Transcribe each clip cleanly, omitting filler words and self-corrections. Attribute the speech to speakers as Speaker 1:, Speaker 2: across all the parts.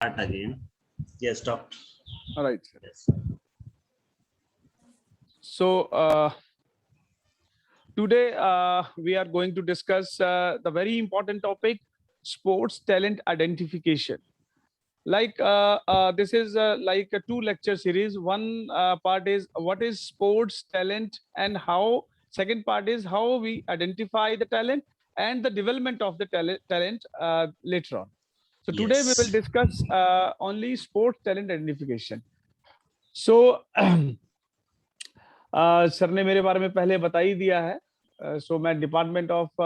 Speaker 1: Start again. Yes, doctor.
Speaker 2: All right.
Speaker 1: Yes.
Speaker 2: So today we are going to discuss the very important topic, sports talent identification. Like this is like a 2 lecture series. One part is what is sports talent and how. Second part is how we identify the talent and the development of the talent later on. So today we will
Speaker 1: Yes.
Speaker 2: discuss only sports talent identification. So sir ने मेरे बारे में पहले बता ही दिया है। So मैं department of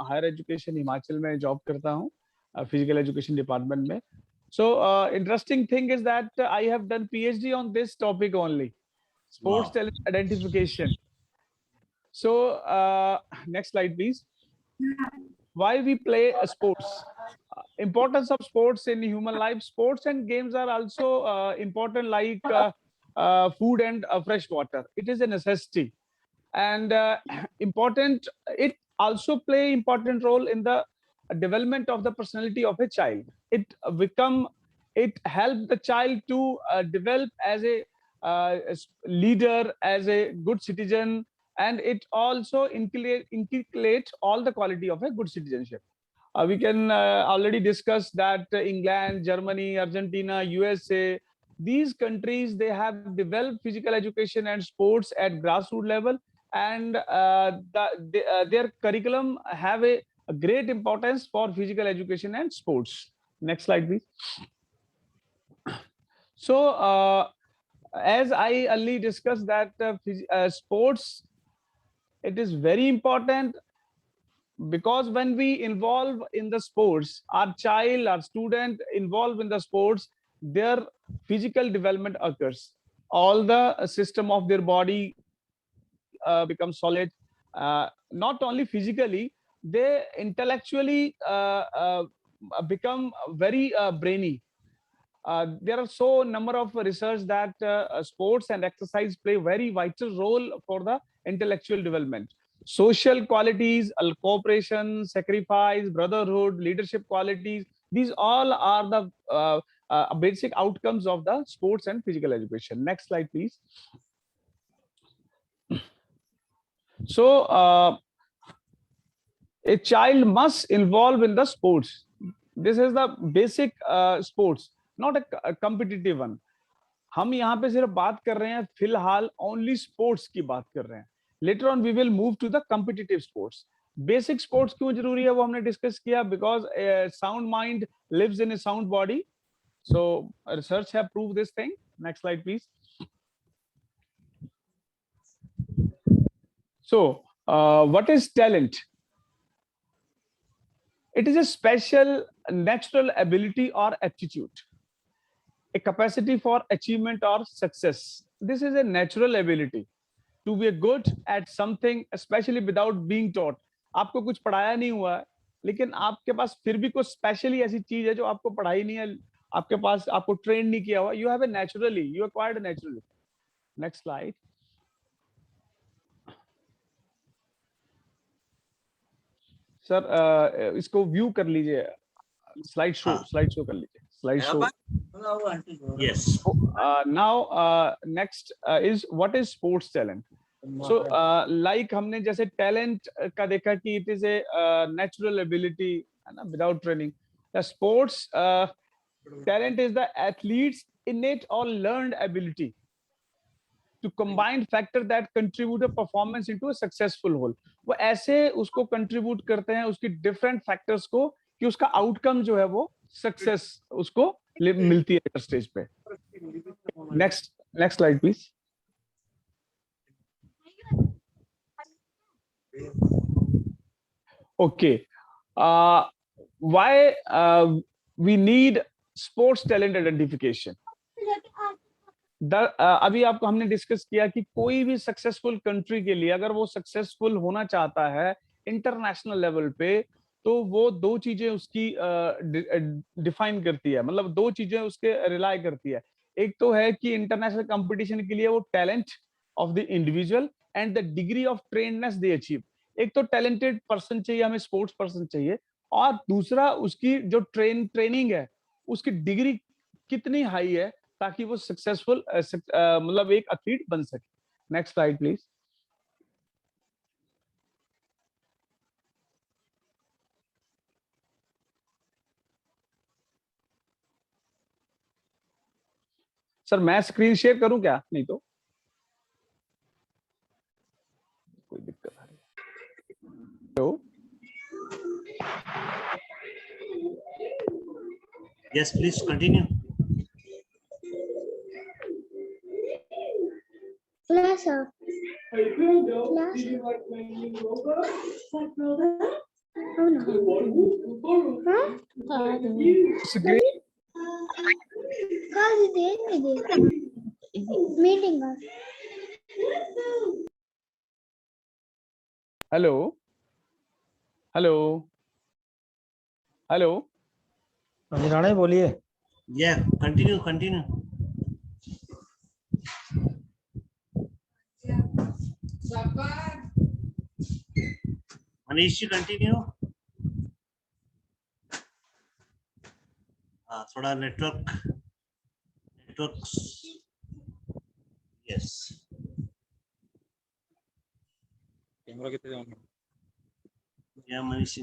Speaker 2: higher education Himachal में जॉब करता हूँ, फिजिकल एजुकेशन डिपार्टमेंट में। So interesting thing is that I have done PhD on this topic only, sports
Speaker 1: Wow.
Speaker 2: Talent identification. So next slide please. Why we play sports? Importance of sports in human life. Sports and games are also important, like food and fresh water. It is a necessity, and important. It also play important role in the development of the personality of a child. It help the child to develop as a leader, as a good citizen, and it also inculcate all the quality of a good citizenship. We can already discuss that England, Germany, Argentina, USA, these countries, they have developed physical education and sports at grassroots level, and their curriculum have a great importance for physical education and sports. Next slide, please. So, as I earlier discussed that sports, it is very important, because when we involve in the sports, our child, our student involved in the sports, their physical development occurs. All the system of their body becomes solid. Not only physically, they intellectually become very brainy. There are so number of research that sports and exercise play very vital role for the intellectual development. Social qualities, cooperation, sacrifice, brotherhood, leadership qualities, these all are the basic outcomes of the sports and physical education. Next slide, please. So a child must involve in the sports. This is the basic sports, not a competitive one. हम यहाँ पे सिर्फ बात कर रहे हैं फिलहाल only sports की बात कर रहे हैं. Later on we will move to the competitive sports. Basic sports क्यों जरूरी है वो हमने डिस्कस किया, because sound mind lives in a sound body. So research have prove this thing. Next slide please. So what is talent? It is a special natural ability or aptitude, a capacity for achievement or success. This is a natural ability to be good at something, especially without being taught. आपको कुछ पढ़ाया नहीं हुआ है, लेकिन आपके पास फिर भी कुछ स्पेशली ऐसी चीज है जो आपको पढ़ाई नहीं है, आपके पास आपको ट्रेन नहीं किया हुआ. You have a naturally, you acquired naturally. Next slide. Sir इसको व्यू कर लीजिए, स्लाइड शो कर लीजिए, slide show.
Speaker 1: Yes.
Speaker 2: Now next is what is sports talent. So like हमने जैसे talent का देखा कि it is a natural ability, है ना, without training. The sports talent is the athlete's innate or learned ability to combine factor that contribute a performance into a successful whole. वो ऐसे उसको contribute करते हैं उसकी different factors को कि उसका outcome जो है वो success उसको मिलती है स्टेज पे. Next slide please. Okay, why we need sports talent identification. अभी आपको हमने डिस्कस किया कि कोई भी सक्सेसफुल कंट्री के लिए अगर वो सक्सेसफुल होना चाहता है इंटरनेशनल लेवल पे, तो वो दो चीजें उसकी डिफाइन करती है, मतलब दो चीजें उसके रिलाई करती है. एक तो है कि इंटरनेशनल कंपटीशन के लिए वो talent of the individual and the degree of trainedness they achieve. एक तो टैलेंटेड पर्सन चाहिए, हमें स्पोर्ट्स पर्सन चाहिए, और दूसरा उसकी जो ट्रेनिंग है उसकी डिग्री कितनी हाई है ताकि वो सक्सेसफुल मतलब एक एथलीट बन सके। Next slide please. सर मैं स्क्रीन शेयर करूं क्या? नहीं तो कोई दिक्कत आ रही है तो
Speaker 1: Yes, please continue.
Speaker 3: Class of class. Oh no. Huh?
Speaker 2: Screen
Speaker 3: Cause it meeting us.
Speaker 2: Hello hello hello
Speaker 4: ji Rana ji बोलिए।
Speaker 1: Yeah, continue. Manish ji, continue. थोड़ा नेटवर्क यस।
Speaker 4: कैमरा कितने ऑन है?
Speaker 1: या मनीष जी,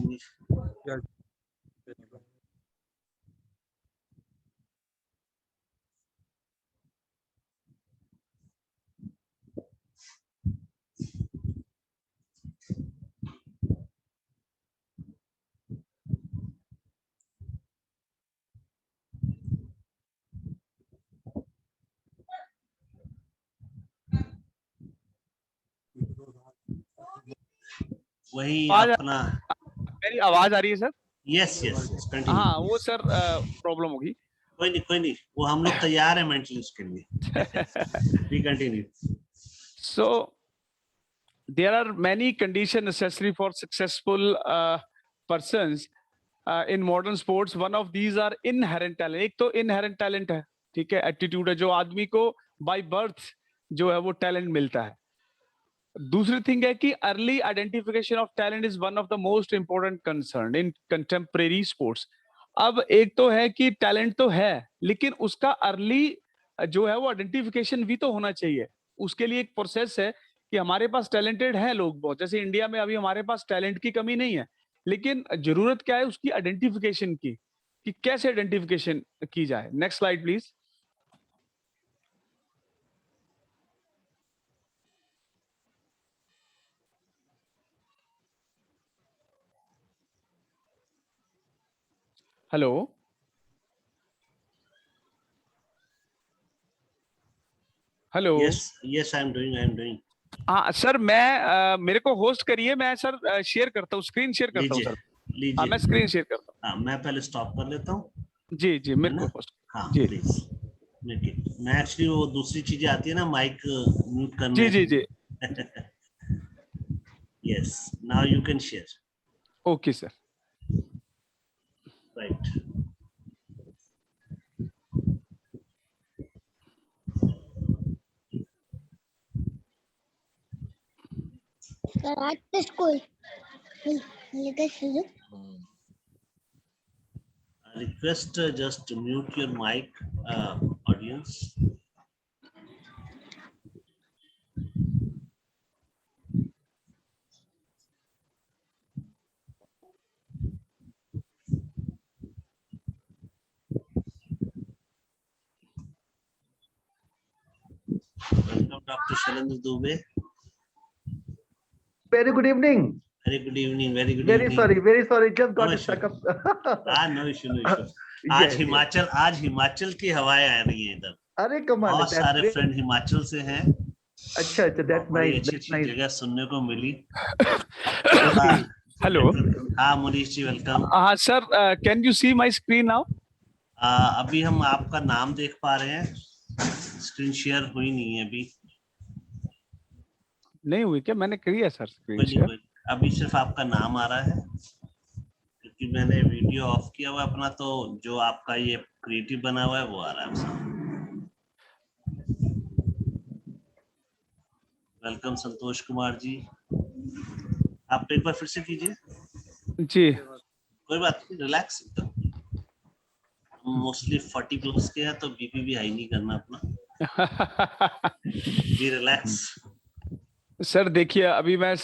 Speaker 1: वही अपना।
Speaker 2: मेरी आवाज आ रही है सर?
Speaker 1: Yes continue.
Speaker 2: हाँ वो सर प्रॉब्लम होगी।
Speaker 1: कोई नहीं वो हम लोग तैयार है मेंटली उसके लिए। We continue.
Speaker 2: So there are many conditions necessary for successful persons in modern sports. One of these are inherent talent. एक तो inherent talent है, ठीक है, एटीट्यूड है, जो आदमी को by birth जो है वो टैलेंट मिलता है। दूसरी थिंग है कि early identification of talent is one of the most important concern in contemporary sports. अब एक तो है कि टैलेंट तो है, लेकिन उसका अर्ली जो है वो आइडेंटिफिकेशन भी तो होना चाहिए। उसके लिए एक प्रोसेस है कि हमारे पास टैलेंटेड हैं लोग बहुत, जैसे इंडिया में अभी हमारे पास टैलेंट की कमी नहीं है, लेकिन जरूरत क्या है उसकी आइडेंटिफिकेशन की, कि कैसे आइडेंटिफिकेशन की जाए। Next slide please. Hello hello.
Speaker 1: Yes I am doing.
Speaker 2: हाँ सर मैं मेरे को होस्ट करिए, मैं सर शेयर करता हूँ, स्क्रीन शेयर करता हूँ सर। हाँ
Speaker 1: लीजिए
Speaker 2: मैं स्क्रीन शेयर करता
Speaker 1: हाँ मैं पहले स्टॉप कर लेता हूँ।
Speaker 2: हूँ। जी जी मेरे को होस्ट।
Speaker 1: हाँ
Speaker 2: जी
Speaker 1: प्लीज। मैं एक्चुअली वो दूसरी चीजें आती है ना, माइक म्यूट करना।
Speaker 2: जी जी जी
Speaker 1: yes now you can share.
Speaker 2: Okay sir.
Speaker 1: Right.
Speaker 3: At the school.
Speaker 1: Request just to mute your mic, audience. Welcome, Dr. Shailendra Dubey.
Speaker 5: Very good evening.
Speaker 1: Very good evening. Very good
Speaker 5: Very
Speaker 1: evening.
Speaker 5: sorry. Just got
Speaker 1: No
Speaker 5: stuck up.
Speaker 1: No issue. आज हिमाचल की हवाएं आ रही हैं इधर।
Speaker 5: अरे कमाल,
Speaker 1: बहुत सारे फ्रेंड हिमाचल से हैं।
Speaker 5: अच्छा, that's
Speaker 1: बड़ी
Speaker 5: nice.
Speaker 1: अच्छी जगह सुनने को मिली।
Speaker 2: हेलो।
Speaker 1: हाँ मुनीश जी वेलकम।
Speaker 2: हाँ sir, can you see my screen now?
Speaker 1: अभी हम आपका नाम देख पा रहे हैं, स्क्रीन शेयर हुई नहीं है अभी।
Speaker 2: नहीं हुई क्या? मैंने करी है सर स्क्रीन शेयर।
Speaker 1: अभी सिर्फ आपका नाम आ रहा है, क्योंकि मैंने वीडियो ऑफ किया हुआ अपना, तो जो आपका ये क्रिएटिव बना हुआ है वो आ रहा है। वेलकम संतोष कुमार जी, आप एक बार फिर से कीजिए।
Speaker 2: जी
Speaker 1: कोई बात नहीं, रिलैक्स एकदम। मोस्टली 40 प्लस के हैं, तो बीपी भी हाई नहीं करना अपना, बी रिलैक्स।
Speaker 2: सर देखिए अभी मैं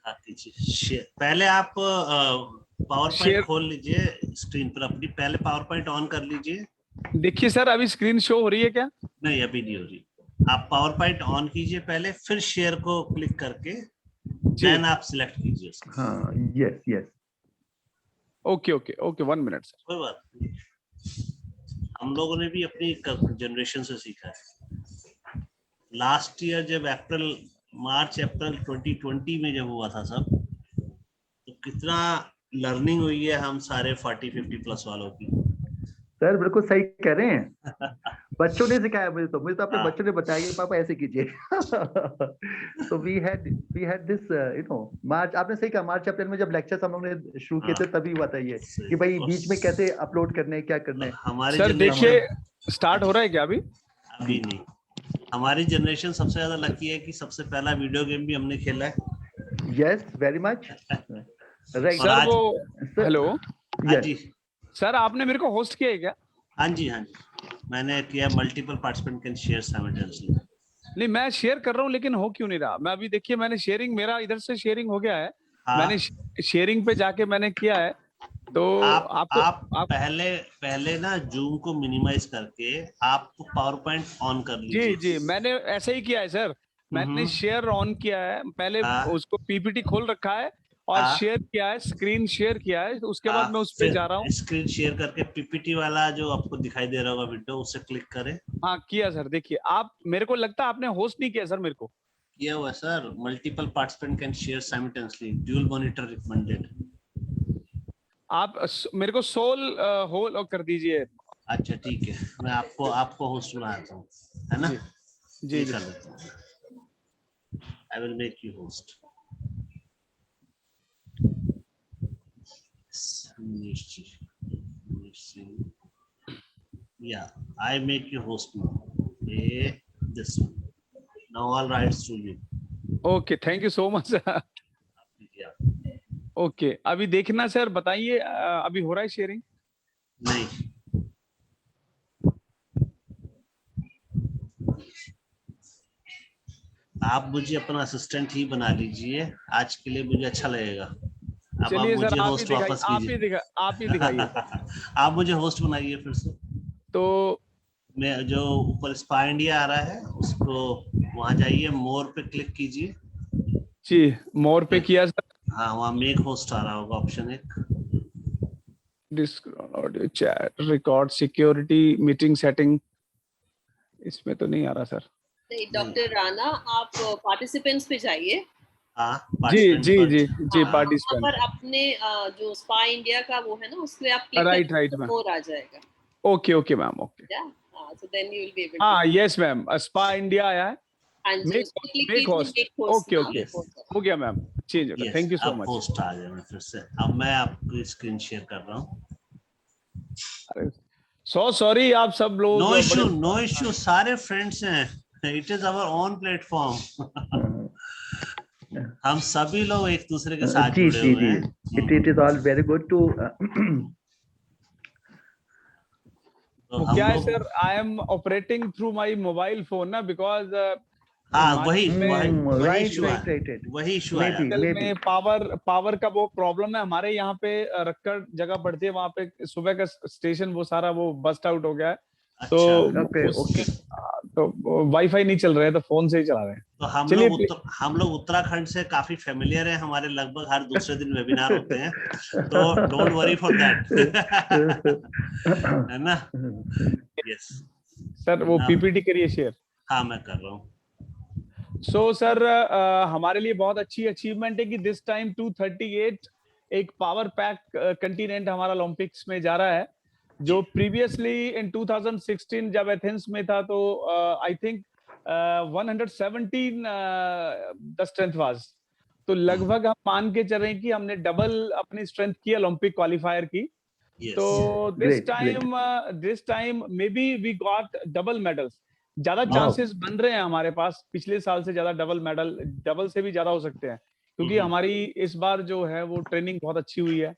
Speaker 1: हाँ कीजिए। पहले आप पावर पॉइंट
Speaker 2: शेयर
Speaker 1: खोल लीजिए स्क्रीन पर अपनी, पहले पावर पॉइंट ऑन कर लीजिए।
Speaker 2: देखिए सर अभी स्क्रीन शो हो रही है क्या?
Speaker 1: नहीं अभी नहीं हो रही। आप पावर पॉइंट ऑन कीजिए पहले, फिर शेयर को क्लिक करके
Speaker 2: जी
Speaker 1: देन आप सिलेक्ट कीजिए उसको।
Speaker 5: हाँ, yes, yes.
Speaker 2: Okay okay okay 1 minute sir.
Speaker 1: कोई बात नहीं, हम लोगों ने भी अपनी जनरेशन से सीखा है। लास्ट ईयर जब मार्च अप्रैल 2020 में जब हुआ था सब, तो कितना लर्निंग हुई है हम सारे 40-50 प्लस वालों की।
Speaker 5: सर बिल्कुल सही कह रहे हैं। बच्चों ने सिखाया मुझे तो अपने
Speaker 1: हाँ।
Speaker 5: बच्चों ने बताया कि पापा ऐसे कीजिए। तो वी हैड दिस मार्च, आपने सही कहा, मार्च अप्रैल में जब लेक्चर्स हम लोग ने शुरू किए थे तभी हुआ था ये कि भाई बीच में कैसे अपलोड करने हैं, क्या करना है।
Speaker 1: हमारे
Speaker 2: सर देखिए स्टार्ट हो रहा है क्या अभी?
Speaker 1: अभी नहीं। हमारी जनरेशन सबसे ज्यादा लकी है कि सबसे पहला वीडियो गेम भी हमने खेला है।
Speaker 5: Yes, very much right.
Speaker 1: और
Speaker 2: सर
Speaker 1: आज-
Speaker 2: वो हेलो
Speaker 1: हाँ
Speaker 5: यस,
Speaker 1: जी,
Speaker 2: सर आपने मेरे को होस्ट किया है क्या?
Speaker 1: हाँ जी, हाँ जी, मैंने किया। Multiple participant can share simultaneously.
Speaker 2: नहीं मैं शेयर कर रहा हूँ लेकिन हो क्यों नहीं रहा? मैं अभी देखिए मैंने शेयरिंग, मेरा इधर से शेयरिंग हो गया है।
Speaker 1: हाँ।
Speaker 2: मैंने शेयरिंग पे जाके मैंने किया है, तो
Speaker 1: आप
Speaker 2: आपको
Speaker 1: पहले ना जूम को मिनिमाइज करके आप पावर पॉइंट ऑन कर
Speaker 2: जी
Speaker 1: लीजिए।
Speaker 2: जी मैंने ऐसे ही किया है सर। मैंने शेयर ऑन किया है, पहले
Speaker 1: हाँ।
Speaker 2: उसको पीपीटी खोल रखा है और
Speaker 1: हाँ।
Speaker 2: शेयर किया है, स्क्रीन शेयर किया है, उसके बाद मैं उस पे जा रहा हूँ।
Speaker 1: स्क्रीन शेयर करके पीपीटी वाला जो आपको दिखाई दे रहा होगा विंडो, उसे क्लिक करें।
Speaker 2: हाँ किया सर। देखिए आप, मेरे को लगता है आपने होस्ट नहीं किया सर मेरे को।
Speaker 1: किया हुआ sir. Multiple participant can share simultaneously, dual monitor recommended.
Speaker 2: आप मेरे को सोल होल कर दीजिए।
Speaker 1: अच्छा ठीक है, मैं आपको होस्ट बनाता हूँ, है ना?
Speaker 2: जी
Speaker 1: ये
Speaker 2: जी
Speaker 1: कर देता हूँ। I will make you host. Yeah, I make you host now. This one. Now all rights to you.
Speaker 2: Okay thank you so much sir.
Speaker 1: Yeah.
Speaker 2: Okay अभी देखना सर, बताइए अभी हो रहा है शेयरिंग?
Speaker 1: नहीं, आप मुझे अपना असिस्टेंट ही बना लीजिए आज के लिए, मुझे अच्छा लगेगा। अब आप
Speaker 2: चलिए सर
Speaker 1: मुझे
Speaker 2: आप ही
Speaker 1: होस्ट
Speaker 2: दिखाइए,
Speaker 1: वापस
Speaker 2: आप ही
Speaker 1: कीजिए।
Speaker 2: आप ही दिखाइए।
Speaker 1: आप मुझे होस्ट बनाइए फिर से।
Speaker 2: तो
Speaker 1: मैं जो ऊपर स्पा इंडिया आ रहा है उसको, वहां जाइए, मोर पे क्लिक कीजिए।
Speaker 2: जी मोर पे किया सर।
Speaker 1: हाँ, वहाँ मेक होस्ट आ रहा होगा ऑप्शन एक।
Speaker 2: Audio chat record security meeting setting, इसमें तो नहीं आ रहा सर।
Speaker 6: डॉक्टर राणा, आप पार्टिसिपेंट्स पे जाइए।
Speaker 1: हाँ,
Speaker 2: जी
Speaker 1: participant
Speaker 2: जी
Speaker 1: पर-
Speaker 2: जी जी
Speaker 6: वहाँ
Speaker 2: पार्टिसिपेंट।
Speaker 6: पर अपने जो स्पा इंडिया का वो है ना, उसमें आप क्लिक
Speaker 2: राइट
Speaker 6: करें
Speaker 2: राइट
Speaker 6: तो
Speaker 2: मैम।
Speaker 6: मोर आ जाएगा।
Speaker 2: Okay okay ma'am okay.
Speaker 6: So then you will be able
Speaker 2: हाँ यस मैम, स्पा इंडिया आया है।
Speaker 6: हाँ जी,
Speaker 2: मेक
Speaker 6: उस पे क्लिक
Speaker 2: मेक
Speaker 6: कीजिए,
Speaker 2: host.
Speaker 6: Make host
Speaker 2: okay
Speaker 6: now.
Speaker 2: Okay
Speaker 1: Yes.
Speaker 2: हो गया मैम, चेंज हो गया।
Speaker 1: Yes,
Speaker 2: थैंक यू सो
Speaker 1: अब
Speaker 2: मच।
Speaker 1: होस्ट आ गया। मैं फिर से, अब मैं आपको स्क्रीन शेयर कर रहा हूँ।
Speaker 2: सो सॉरी आप सब लोग
Speaker 1: नो इश्यू,
Speaker 2: बड़े-
Speaker 1: नो इश्यू, सारे फ्रेंड्स हैं। It is our own platform. हम सभी लोग एक दूसरे के साथ
Speaker 5: जी
Speaker 1: जुड़े
Speaker 5: जी
Speaker 1: हुए
Speaker 5: जी,
Speaker 1: हैं।
Speaker 5: it is all very good to
Speaker 1: तो
Speaker 2: वो
Speaker 1: हम
Speaker 2: क्या है
Speaker 1: लोग,
Speaker 2: sir, I M operating through my mobile phone ना, बिकॉज
Speaker 1: हाँ वही
Speaker 5: right,
Speaker 1: इशू
Speaker 5: right, right.
Speaker 1: वही इशू आया।
Speaker 5: Maybe.
Speaker 2: में पावर का वो प्रॉब्लम है। हमारे यहाँ पे रक्कड़ जगह पड़ती है, वहाँ पे सुबह का स्टेशन वो सारा वो बस्ट आउट हो गया है। तो
Speaker 1: अच्छा,
Speaker 5: Okay.
Speaker 2: तो वाईफाई नहीं चल रहे हैं, तो फोन से ही चला रहे हैं।
Speaker 1: तो
Speaker 2: चलिए
Speaker 1: हम लोग उत्तराखंड से काफी फेमिलियर हैं, हमारे लगभग हर दूसरे दिन वेबिनार होते हैं, तो डोंट वरी फॉर दैट। है ना? यस
Speaker 2: सर वो
Speaker 1: हाँ।
Speaker 2: पीपीटी करिए शेयर।
Speaker 1: हाँ मैं कर रहा हूँ।
Speaker 2: सो सर हमारे लिए बहुत अच्छी अचीवमेंट है कि दिस टाइम 238 एक पावर पैक कंटिनेंट हमारा ओलंपिक्स में जा रहा है, जो प्रीवियसली इन 2016 जब एथेंस में था तो I think 117 the strength was. तो लगभग हम मान के चल रहे हैं कि हमने डबल अपनी स्ट्रेंथ की ओलंपिक क्वालिफायर की।
Speaker 1: Yes.
Speaker 2: तो
Speaker 5: Great.
Speaker 2: This time maybe we got double medals. ज्यादा
Speaker 5: Wow.
Speaker 2: चांसेस बन रहे हैं हमारे पास, पिछले साल से ज्यादा डबल मेडल, डबल से भी ज्यादा हो सकते हैं, क्योंकि हमारी इस बार जो है वो ट्रेनिंग बहुत अच्छी हुई है।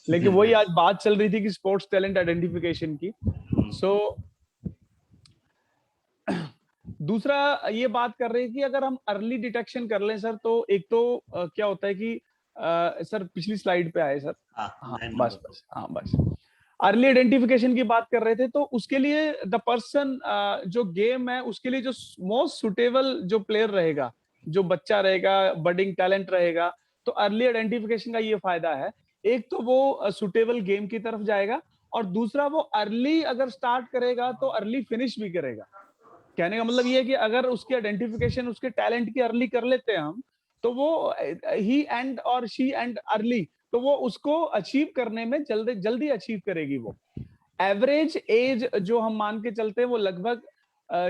Speaker 2: लेकिन वही आज बात चल रही थी कि स्पोर्ट्स टैलेंट आइडेंटिफिकेशन की। सो दूसरा ये बात कर रहे हैं कि अगर हम अर्ली डिटेक्शन कर लें सर, तो एक तो क्या होता है कि सर पिछली स्लाइड पे आए सर। हाँ बस बस, हाँ बस, अर्ली आइडेंटिफिकेशन की बात कर रहे थे। तो उसके लिए द पर्सन जो गेम है उसके लिए जो मोस्ट सुटेबल जो प्लेयर रहेगा, जो बच्चा रहेगा, बडिंग टैलेंट रहेगा, तो अर्ली आइडेंटिफिकेशन का ये फायदा है। एक तो वो सुटेबल गेम की तरफ जाएगा, और दूसरा वो अर्ली अगर स्टार्ट करेगा तो अर्ली फिनिश भी करेगा। कहने का मतलब ये है कि अगर उसकी आइडेंटिफिकेशन उसके टैलेंट की अर्ली कर लेते हैं हम, तो वो ही एंड और शी एंड अर्ली, तो वो उसको अचीव करने में जल्दी जल्दी अचीव करेगी। वो एवरेज एज जो हम मान के चलते हैं वो लगभग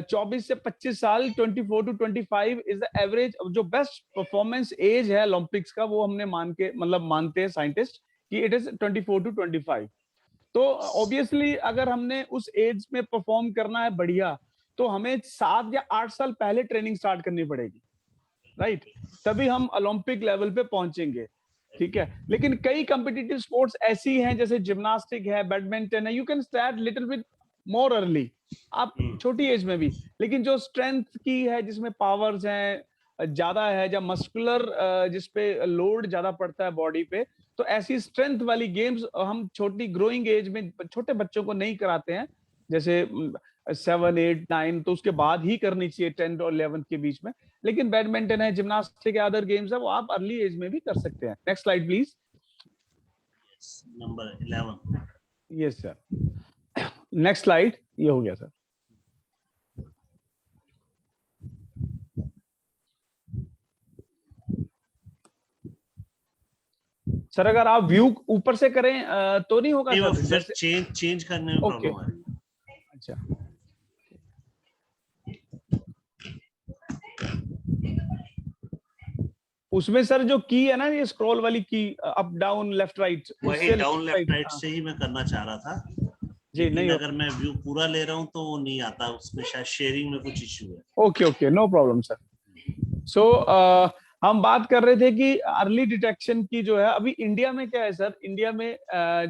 Speaker 2: 24 से 25 साल, 24 to 25 इज द एवरेज। जो बेस्ट परफॉर्मेंस एज है ओलंपिक्स का, वो हमने मानते हैं साइंटिस्ट कि इट इज 24 to 25। तो ऑब्वियसली अगर हमने उस एज में परफॉर्म करना है बढ़िया, तो हमें 7 या 8 साल पहले ट्रेनिंग स्टार्ट करनी पड़ेगी, राइट? तभी हम ओलंपिक लेवल पे पहुंचेंगे, ठीक है? लेकिन कई कॉम्पिटिटिव स्पोर्ट्स ऐसी हैं, जैसे जिम्नास्टिक है, बैडमिंटन है, you can start little bit more early, आप छोटी एज में भी। लेकिन जो स्ट्रेंथ की है, जिसमें पावर्स हैं ज्यादा है, या मस्कुलर जिसपे लोड ज्यादा पड़ता है बॉडी पे, तो ऐसी स्ट्रेंथ वाली गेम्स हम छोटी ग्रोइंग एज में छोटे बच्चों को नहीं कराते हैं, जैसे 7, 8, 9, तो उसके बाद ही करनी चाहिए 10 और 11 के बीच में। लेकिन बैडमिंटन है, जिम्नास्टिक है, अदर गेम्स है, वो आप अर्ली एज में भी कर सकते हैं। Next slide please.
Speaker 1: Number 11।
Speaker 2: Yes sir, next slide. ये हो गया सर। सर अगर आप व्यू ऊपर से करें तो नहीं होगा सर?
Speaker 1: फिर चेंज करने में प्रॉब्लम है।
Speaker 2: अच्छा, उसमें सर जो की है ना, ये स्क्रॉल वाली की, अप डाउन लेफ्ट राइट,
Speaker 1: वही डाउन लेफ्ट राइट से ही मैं करना चाह रहा था जी। नहीं, अगर मैं व्यू पूरा ले रहा हूँ तो वो नहीं आता, उसमें शायद शेयरिंग में कुछ इश्यू है।
Speaker 2: Okay, no problem sir. So हम बात कर रहे थे कि अर्ली डिटेक्शन की जो है, अभी इंडिया में क्या है सर, इंडिया में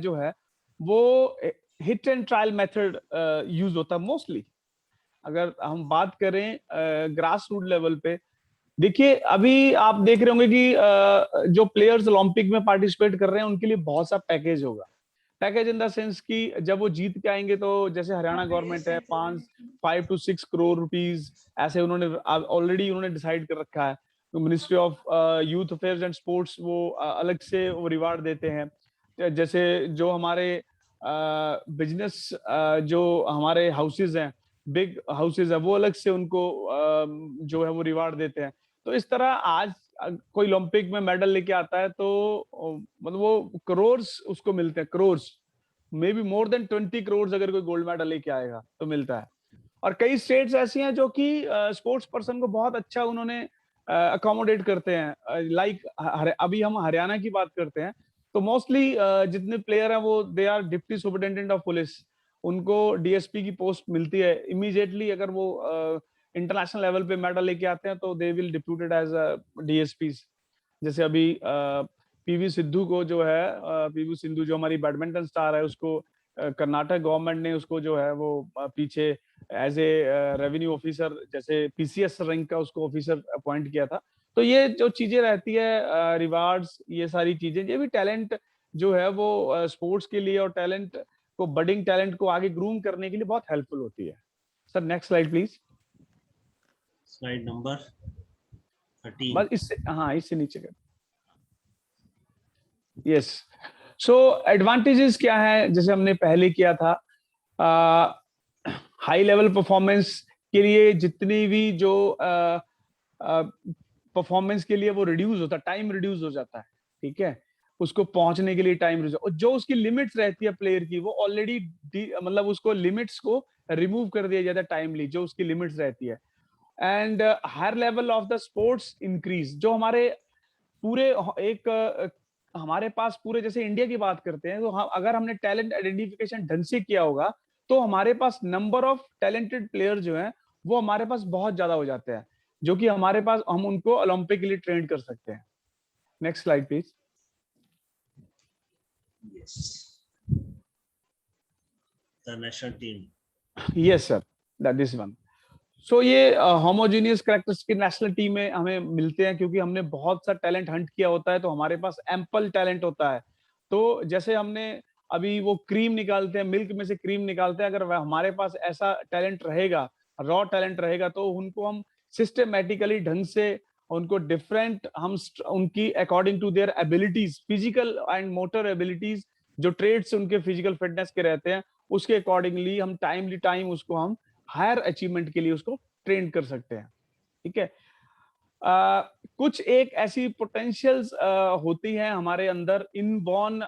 Speaker 2: जो है वो hit and trial method use होता है मोस्टली। अगर हम बात करें ग्रास रूट लेवल पे, देखिए अभी आप देख रहे होंगे कि जो प्लेयर्स ओलंपिक में पार्टिसिपेट कर रहे हैं उनके लिए बहुत सा पैकेज होगा। पैकेज इन द सेंस कि जब वो जीत के आएंगे, तो जैसे हरियाणा गवर्नमेंट है 5 to 6 करोड़ रुपीस ऐसे उन्होंने ऑलरेडी डिसाइड कर रखा है। तो ministry of youth affairs and sports वो अलग से वो रिवार्ड देते हैं। जैसे जो हमारे बिजनेस जो हमारे हाउसेज हैं, बिग हाउसेज है, वो अलग से उनको जो है वो रिवार्ड देते हैं। तो इस तरह आज कोई ओलंपिक में मेडल लेके आता है तो मतलब वो करोर्स उसको मिलते हैं, crores, may be more than 20 crore अगर कोई गोल्ड मेडल लेके आएगा तो मिलता है। और कई स्टेट्स ऐसी हैं जो कि स्पोर्ट्स पर्सन को बहुत अच्छा उन्होंने अकोमोडेट करते हैं। लाइक अभी हम हरियाणा की बात करते हैं, तो मोस्टली जितने प्लेयर हैं वो they are deputy superintendent of police, उनको डीएसपी की पोस्ट मिलती है इमीडिएटली। अगर वो इंटरनेशनल लेवल पे मेडल लेके आते हैं तो they will deputed as DSPs. जैसे अभी पीवी सिंधु को जो है, पीवी सिंधु जो हमारी बैडमिंटन स्टार है, उसको कर्नाटक गवर्नमेंट ने उसको जो है वो पीछे एज ए रेवेन्यू ऑफिसर, जैसे पीसीएस रैंक का उसको ऑफिसर अपॉइंट किया था। तो ये जो चीजें रहती है, रिवार्ड्स, ये सारी चीजें, ये भी टैलेंट जो है वो स्पोर्ट्स के लिए और टैलेंट को, बडिंग टैलेंट को आगे ग्रूम करने के लिए बहुत हेल्पफुल होती है। Sir next slide please.
Speaker 1: Slide number 13।
Speaker 2: बस इससे, हाँ इससे नीचे कर। यस, सो एडवांटेजेस क्या है, जैसे हमने पहले किया था, हाई लेवल परफॉर्मेंस के लिए जितनी भी जो परफॉर्मेंस के लिए वो रिड्यूस होता है, टाइम रिड्यूस हो जाता है, ठीक है, उसको पहुंचने के लिए टाइम रिड्यूस, और जो उसकी लिमिट्स रहती है प्लेयर की, वो ऑलरेडी मतलब उसको लिमिट्स को रिमूव कर दिया जाता है टाइमली, जो उसकी लिमिट्स रहती है। And higher level of the sports increase, जो हमारे पूरे एक हमारे पास पूरे, जैसे इंडिया की बात करते हैं, तो हम अगर हमने टैलेंट आइडेंटिफिकेशन ढंग से किया होगा तो हमारे पास नंबर ऑफ टैलेंटेड प्लेयर जो हैं वो हमारे पास बहुत ज्यादा हो जाते हैं, जो कि हमारे पास हम उनको ओलंपिक के लिए ट्रेन कर सकते हैं। Next slide please.
Speaker 1: Yes. The national team.
Speaker 2: Yes sir, that is one. So ये होमोजेनियस कैरेक्टर्स की नेशनल टीम में हमें मिलते हैं क्योंकि हमने बहुत सा टैलेंट हंट किया होता है, तो हमारे पास एम्पल टैलेंट होता है। तो जैसे हमने अभी वो क्रीम निकालते हैं, मिल्क में से क्रीम निकालते हैं, अगर हमारे पास ऐसा टैलेंट रहेगा, रॉ टैलेंट रहेगा, तो उनको हम सिस्टमेटिकली ढंग से उनको डिफरेंट हम उनकी according to their abilities, physical and motor abilities, जो ट्रेड्स उनके फिजिकल फिटनेस के रहते हैं, उसके अकॉर्डिंगली हम टाइम उसको हम हायर अचीवमेंट के लिए उसको ट्रेन कर सकते हैं। ठीक है। कुछ एक ऐसी पोटेंशियल्स होती हैं हमारे अंदर, इनबॉर्न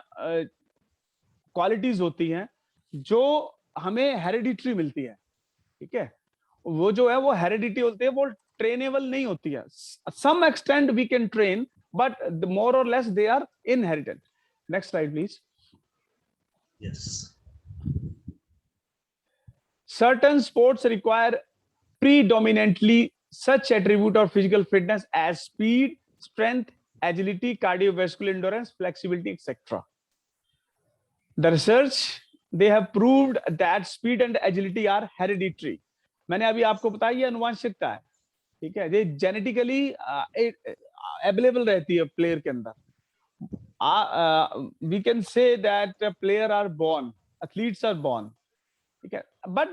Speaker 2: क्वालिटीज होती हैं जो हमें हेरिडिटरी मिलती है। ठीक है, वो जो है वो हेरिडिटी होती है, वो ट्रेनेबल नहीं होती है। Some extent we can train, but more or less they are inherited. Next slide please.
Speaker 1: Yes.
Speaker 2: Certain sports require predominantly such attribute of physical fitness as speed, strength, agility, cardiovascular endurance, flexibility, etc. The research, they have proved that speed and agility are hereditary. मैंने अभी आपको बताया ये अनुवांशिकता है। ठीक है, ये genetically available रहती है प्लेयर के अंदर। We can say that player are born, athletes are born. ठीक है, but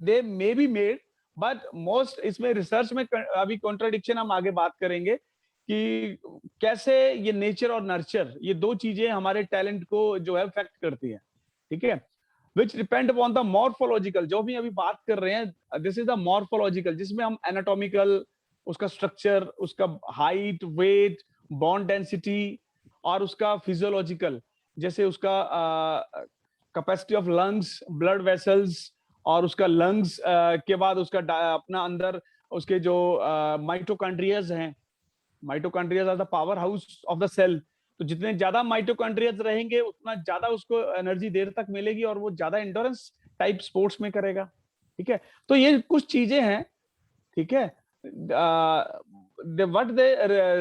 Speaker 2: they may be made, but most इसमें रिसर्च में अभी कॉन्ट्राडिक्शन हम आगे बात करेंगे कि कैसे ये नेचर और नर्चर, ये दो चीजें हमारे टैलेंट को जो है इफेक्ट करती हैं। ठीक है, विच डिपेंड अपॉन द मॉर्फोलॉजिकल, जो भी अभी बात कर रहे हैं, दिस इज द मॉर्फोलॉजिकल, जिसमें हम एनाटॉमिकल, उसका स्ट्रक्चर, उसका हाइट, वेट, बोन डेंसिटी, और उसका फिजियोलॉजिकल, जैसे उसका capacity of lungs, blood vessels, और उसका लंग्स के बाद उसका अपना अंदर उसके जो माइटोकॉन्ड्रियाज हैं, mitochondrias are the powerhouse of the cell. तो जितने ज्यादा माइटोकॉन्ड्रियाज रहेंगे उतना ज्यादा उसको एनर्जी देर तक मिलेगी और वो ज्यादा एंडोरेंस टाइप स्पोर्ट्स में करेगा। ठीक है, तो ये कुछ चीजें हैं। ठीक है, what the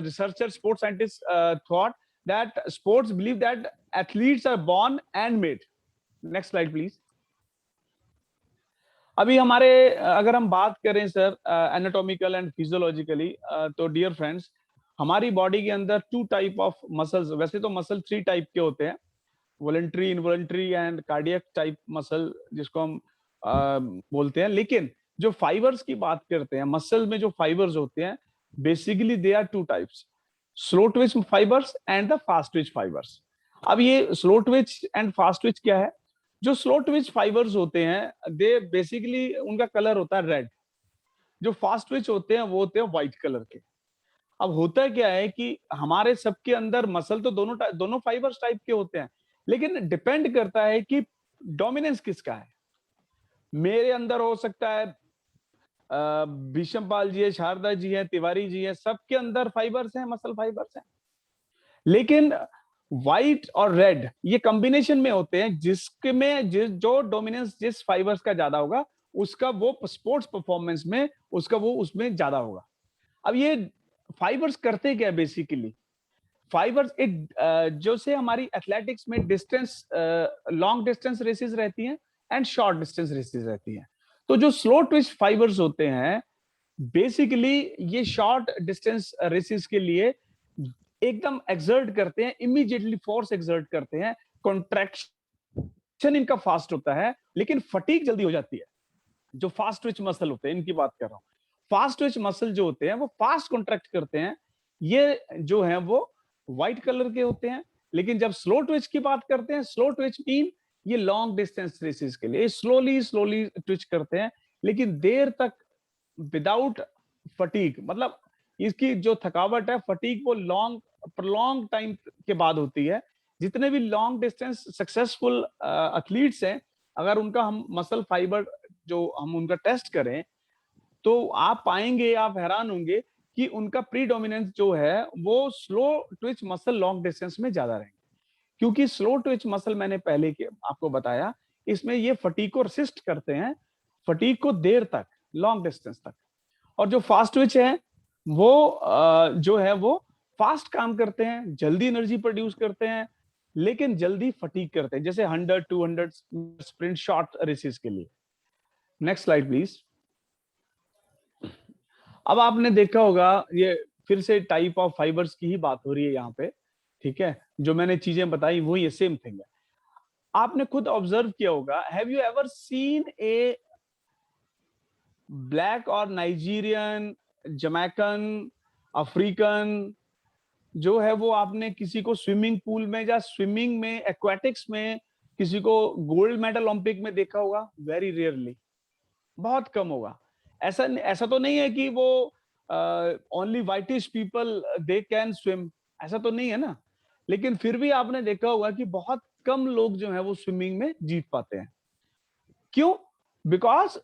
Speaker 2: researchers, sports scientists thought that sports believe that athletes are born and made. Next slide please. अभी हमारे अगर हम बात करें सर एनाटॉमिकल एंड फिजियोलॉजिकली, तो डियर फ्रेंड्स, हमारी बॉडी के अंदर टू टाइप ऑफ मसल्स, वैसे तो मसल थ्री टाइप के होते हैं, voluntary, involuntary and cardiac type muscle, जिसको हम बोलते हैं। लेकिन जो फाइबर्स की बात करते हैं, मसल में जो फाइबर्स होते हैं, basically they are two types, slow twitch fibres and the fast twitch fibres. अब ये slow twitch and fast twitch क्या है? जो स्लो ट्विच फाइबर्स होते हैं, दे बेसिकली उनका कलर होता है रेड। जो फास्ट ट्विच होते हैं वो होते हैं व्हाइट कलर के। अब होता क्या है कि हमारे सबके अंदर मसल तो दोनों फाइबर्स टाइप के होते हैं, लेकिन डिपेंड करता है कि डोमिनेंस किसका है। मेरे अंदर हो सकता है भीष्मपाल जी है, शारदा जी है, तिवारी जी है, सबके अंदर फाइबर्स हैं, मसल फाइबर्स हैं। लेकिन व्हाइट और रेड ये कॉम्बिनेशन में होते हैं, जिसके में जो डोमिनेंस जिस फाइबर्स का ज्यादा होगा, उसका वो स्पोर्ट्स परफॉर्मेंस में उसका वो उसमें ज्यादा होगा। अब ये फाइबर्स करते क्या बेसिकली? फाइबर्स जो से हमारी एथलेटिक्स में डिस्टेंस, लॉन्ग डिस्टेंस रेसेस रहती हैं एंड शॉर्ट डिस्टेंस रेसेस रहती हैं। तो जो स्लो ट्विच फाइबर्स होते हैं, बेसिकली ये शॉर्ट डिस्टेंस रेसेस के लिए एकदम एक्सर्ट करते हैं, इमीडिएटली फोर्स एक्सर्ट करते हैं, कॉन्ट्रैक्शन इनका फास्ट होता है, लेकिन फटीग जल्दी हो जाती है। जो फास्ट ट्विच मसल होते हैं, इनकी बात कर रहा हूं। फास्ट ट्विच मसल जो होते हैं वो फास्ट कॉन्ट्रैक्ट करते हैं, ये जो है वो व्हाइट कलर के होते हैं। लेकिन जब स्लो ट्विच की बात करते हैं, स्लो ट्विच मीन ये लॉन्ग डिस्टेंस रेसेस के लिए स्लोली ट्विच करते हैं, लेकिन देर तक विदाउट फटीग, मतलब इसकी जो थकावट है, फटीग, वो लॉन्ग टाइम के बाद होती है। जितने भी लॉन्ग डिस्टेंस सक्सेसफुल एथलीट्स हैं, अगर उनका हम मसल फाइबर जो हम उनका टेस्ट करें, तो आप पाएंगे, आप हैरान होंगे कि उनका प्रीडोमिनेंस जो है वो slow Twitch muscle long distance में ज्यादा रहेंगे। क्योंकि स्लो ट्विच मसल मैंने पहले आपको बताया, इसमें ये फटीग को रेसिस्ट करते हैं, फटीग को देर तक, लॉन्ग डिस्टेंस तक। और जो फास्ट ट्विच है वो जो है वो फास्ट काम करते हैं, जल्दी एनर्जी प्रोड्यूस करते हैं, लेकिन जल्दी फटीग करते हैं, जैसे 100 200 स्प्रिंट शॉर्ट रेसेस के लिए। Next slide please. अब आपने देखा होगा, ये फिर से टाइप ऑफ फाइबर्स की ही बात हो रही है यहाँ पे, ठीक है, जो मैंने चीजें बताई वही ये सेम थिंग है। आपने खुद ऑब्जर्व किया होगा, have you ever seen A black और नाइजीरियन, जमैकन, अफ्रीकन जो है वो आपने किसी को स्विमिंग पूल में या स्विमिंग में, एक्वेटिक्स में किसी को गोल्ड मेडल ओलंपिक में देखा होगा? वेरी रेयरली, बहुत कम होगा। ऐसा तो नहीं है कि वो only whitish people they can swim, ऐसा तो नहीं है ना। लेकिन फिर भी आपने देखा होगा कि बहुत कम लोग जो है वो स्विमिंग में जीत पाते हैं। क्यों? बिकॉज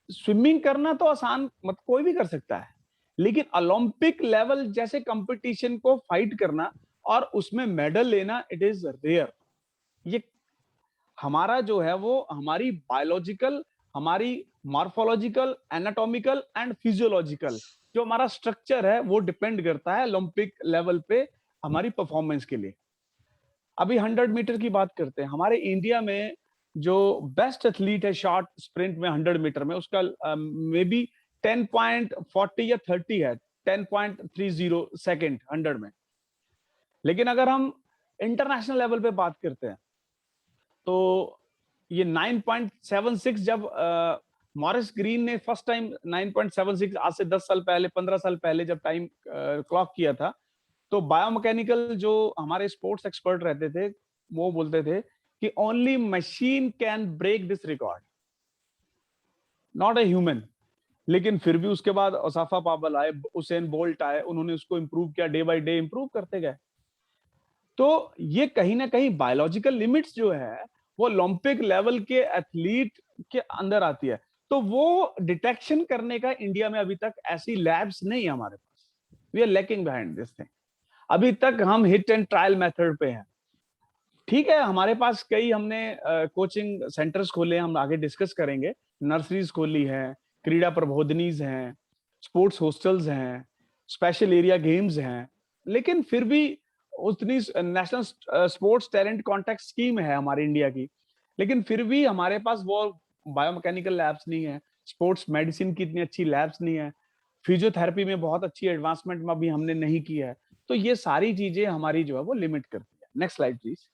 Speaker 2: स्विमिंग करना तो आसान, मत कोई भी कर सकता है, लेकिन ओलंपिक लेवल जैसे कंपटीशन को फाइट करना और उसमें मेडल लेना, इट इज रेयर। ये हमारा जो है वो हमारी बायोलॉजिकल, हमारी मॉर्फोलॉजिकल, एनाटॉमिकल एंड फिजियोलॉजिकल जो हमारा स्ट्रक्चर है वो डिपेंड करता है ओलंपिक लेवल पे हमारी परफॉर्मेंस के लिए। अभी 100 मीटर की बात करते हैं। हमारे इंडिया में जो बेस्ट एथलीट है शॉर्ट स्प्रिंट में 100 मीटर में, उसका मे बी 10.40 या 30 है, 10.30 सेकेंड 100 में। लेकिन अगर हम इंटरनेशनल लेवल पे बात करते हैं तो ये 9.76, जब मॉरिस ग्रीन ने फर्स्ट टाइम 9.76 आज से 10 साल पहले, 15 साल पहले जब टाइम क्लॉक किया था, तो बायोमैकेनिकल जो हमारे स्पोर्ट्स एक्सपर्ट रहते थे वो बोलते थे कि only machine can break this record, not a human. लेकिन फिर भी उसके बाद ओसाफा पाबल आए, उसेन बोल्ट आए, उन्होंने उसको इंप्रूव किया, डे बाय डे इंप्रूव करते गए। तो ये कहीं ना कहीं बायोलॉजिकल लिमिट्स जो है वो ओलंपिक लेवल के एथलीट के अंदर आती है। तो वो डिटेक्शन करने का इंडिया में अभी तक ऐसी लैब्स नहीं है हमारे पास। We are lacking behind this thing. अभी तक हम हिट एंड ट्रायल मेथड पे हैं। ठीक है, हमारे पास कई हमने कोचिंग सेंटर्स खोले, हम आगे डिस्कस करेंगे, नर्सरीज खोली है, क्रीड़ा प्रबोधनीज हैं, स्पोर्ट्स हॉस्टल्स हैं, स्पेशल एरिया गेम्स हैं, लेकिन फिर भी उतनी national sports talent contact scheme है हमारी इंडिया की, लेकिन फिर भी हमारे पास वो बायोमैकेनिकल लैब्स नहीं है, स्पोर्ट्स मेडिसिन की इतनी अच्छी लैब्स नहीं है, फिजियोथेरेपी में बहुत अच्छी एडवांसमेंट में अभी हमने नहीं की है। तो ये सारी चीजें हमारी जो है वो लिमिट करती है। Next slide please.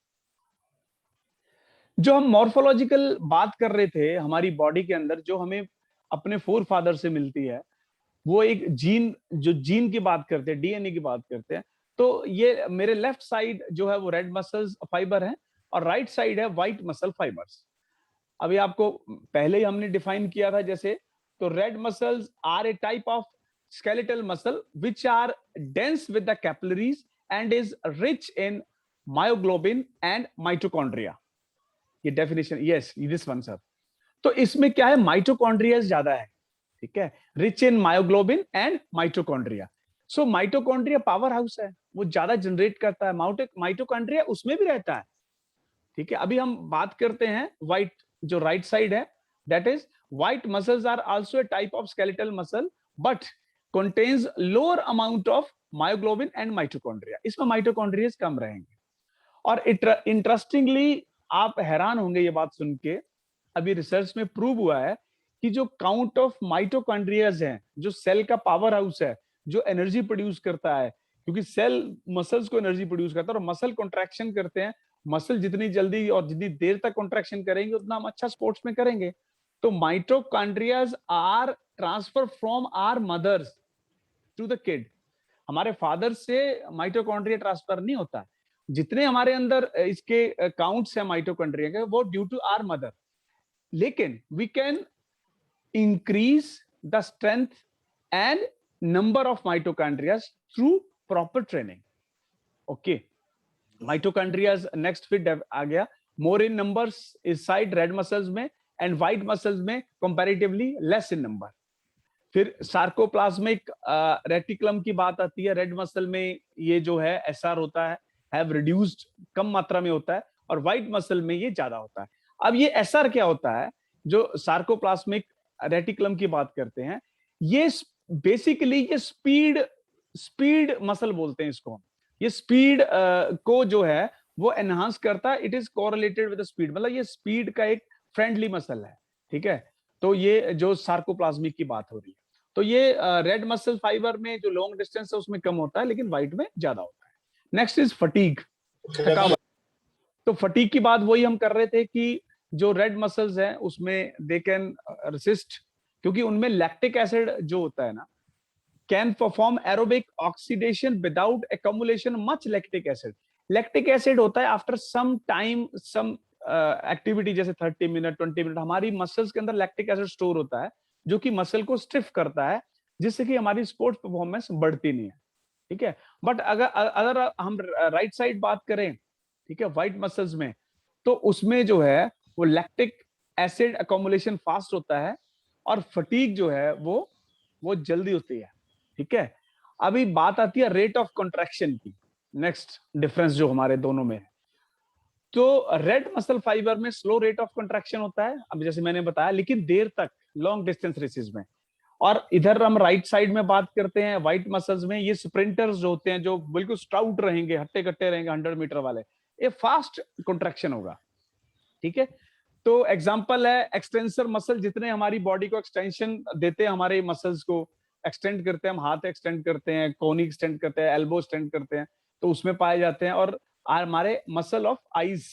Speaker 2: जो हम मॉर्फोलॉजिकल बात कर रहे थे, हमारी बॉडी के अंदर जो हमें अपने फोर फादर से मिलती है, वो एक जीन, जो जीन की बात करते हैं, डीएनए की बात करते हैं। तो ये मेरे लेफ्ट साइड जो है वो रेड मसल्स फाइबर है और राइट साइड है व्हाइट मसल फाइबर्स। अभी आपको पहले ही हमने डिफाइन किया था जैसे, तो red muscles are a type of skeletal muscle which are dense with the capillaries and is rich in myoglobin and mitochondria. ये definition, yes this one sir. तो इसमें क्या है, माइटोकॉन्ड्रिया ज्यादा है, ठीक है, rich in myoglobin and mitochondria. So mitochondria power house है, वो ज्यादा जनरेट करता है, माइटोकॉन्ड्रिया उसमें भी रहता है, ठीक है। अभी हम बात करते हैं व्हाइट, जो राइट साइड है, that is white muscles are also a type of skeletal muscle but contains lower amount of myoglobin and mitochondria. इसमें माइटोकॉन्ड्रिया कम रहेंगे। और इंटरेस्टिंगली आप हैरान होंगे ये बात सुन के, अभी रिसर्च में प्रूव हुआ है कि जो काउंट ऑफ माइटोकॉन्ड्रियाज हैं, जो सेल का पावर हाउस है, जो एनर्जी प्रोड्यूस करता है, क्योंकि सेल मसल्स को एनर्जी प्रोड्यूस करता है और मसल कॉन्ट्रैक्शन करते हैं। मसल जितनी जल्दी और जितनी देर तक कॉन्ट्रैक्शन करेंगे उतना हम अच्छा स्पोर्ट्स में करेंगे। तो mitochondrias are transfer from our mothers to the kid. हमारे फादर से माइटोकॉन्ड्रिया ट्रांसफर नहीं होता। जितने हमारे अंदर इसके काउंट्स है माइटोकॉन्ड्रिया के, वो ड्यू टू आवर मदर। लेकिन we can increase the strength and number of mitochondrias through proper training. Okay, mitochondrias next fit आ गया, मोर इन नंबर्स इस साइड रेड मसल्स में एंड व्हाइट मसल्स में comparatively less in number. फिर sarcoplasmic reticulum की बात आती है, रेड मसल में ये जो है एसआर होता है, हैव रिड्यूस्ड, कम मात्रा में होता है, और व्हाइट मसल में ये ज्यादा होता है। अब ये एसआर क्या होता है, जो सार्कोप्लाज्मिक रेटिकुलम की बात करते हैं, ये बेसिकली ये स्पीड मसल बोलते हैं इसको। ये स्पीड को जो है वो एनहांस करता है, it is correlated with speed, मतलब ये स्पीड का एक फ्रेंडली मसल है, ठीक है। तो ये जो सार्कोप्लाज्मिक की बात हो रही है, तो ये रेड मसल फाइबर में जो लॉन्ग डिस्टेंस है उसमें कम होता है, लेकिन व्हाइट में ज्यादा होता है। नेक्स्ट इज फटीग, थकावट। तो फटीग की बात वही हम कर रहे थे कि जो रेड मसल्स हैं उसमें दे कैन रेसिस्ट, क्योंकि उनमें लैक्टिक एसिड जो होता है ना, can perform aerobic oxidation without accumulation much lactic acid. Lactic acid होता है after some time, some activity, जैसे 30 मिनट 20 मिनट हमारी मसल्स के अंदर लैक्टिक एसिड स्टोर होता है, जो कि मसल को स्टिफ करता है, जिससे कि हमारी स्पोर्ट्स परफॉर्मेंस बढ़ती नहीं है, ठीक है। बट अगर हम राइट साइड बात करें, ठीक है, व्हाइट मसल्स में, तो उसमें जो है वो लैक्टिक एसिड अकोमुलेशन फास्ट होता है, और फटीग जो है वो जल्दी होती है, ठीक है। अभी बात आती है रेट ऑफ कॉन्ट्रैक्शन की, नेक्स्ट डिफरेंस जो हमारे दोनों में है। तो रेड मसल फाइबर में स्लो रेट ऑफ कॉन्ट्रैक्शन होता है, अब जैसे मैंने बताया, लेकिन देर तक लॉन्ग डिस्टेंस रेसेस में। और इधर हम राइट साइड में बात करते हैं व्हाइट मसल्स में, ये स्प्रिंटर्स जो होते हैं, जो बिल्कुल स्टाउट रहेंगे, हट्टे कट्टे रहेंगे 100 मीटर वाले, ये फास्ट कॉन्ट्रैक्शन होगा, ठीक है। तो एग्जांपल है एक्सटेंसर मसल, जितने हमारी बॉडी को एक्सटेंशन देते हैं, हमारे मसल्स को एक्सटेंड करते हैं, हम हाथ एक्सटेंड करते हैं, कोनी एक्सटेंड करते हैं, एल्बो एक्सटेंड करते हैं, तो उसमें पाए जाते हैं। और हमारे मसल ऑफ आईज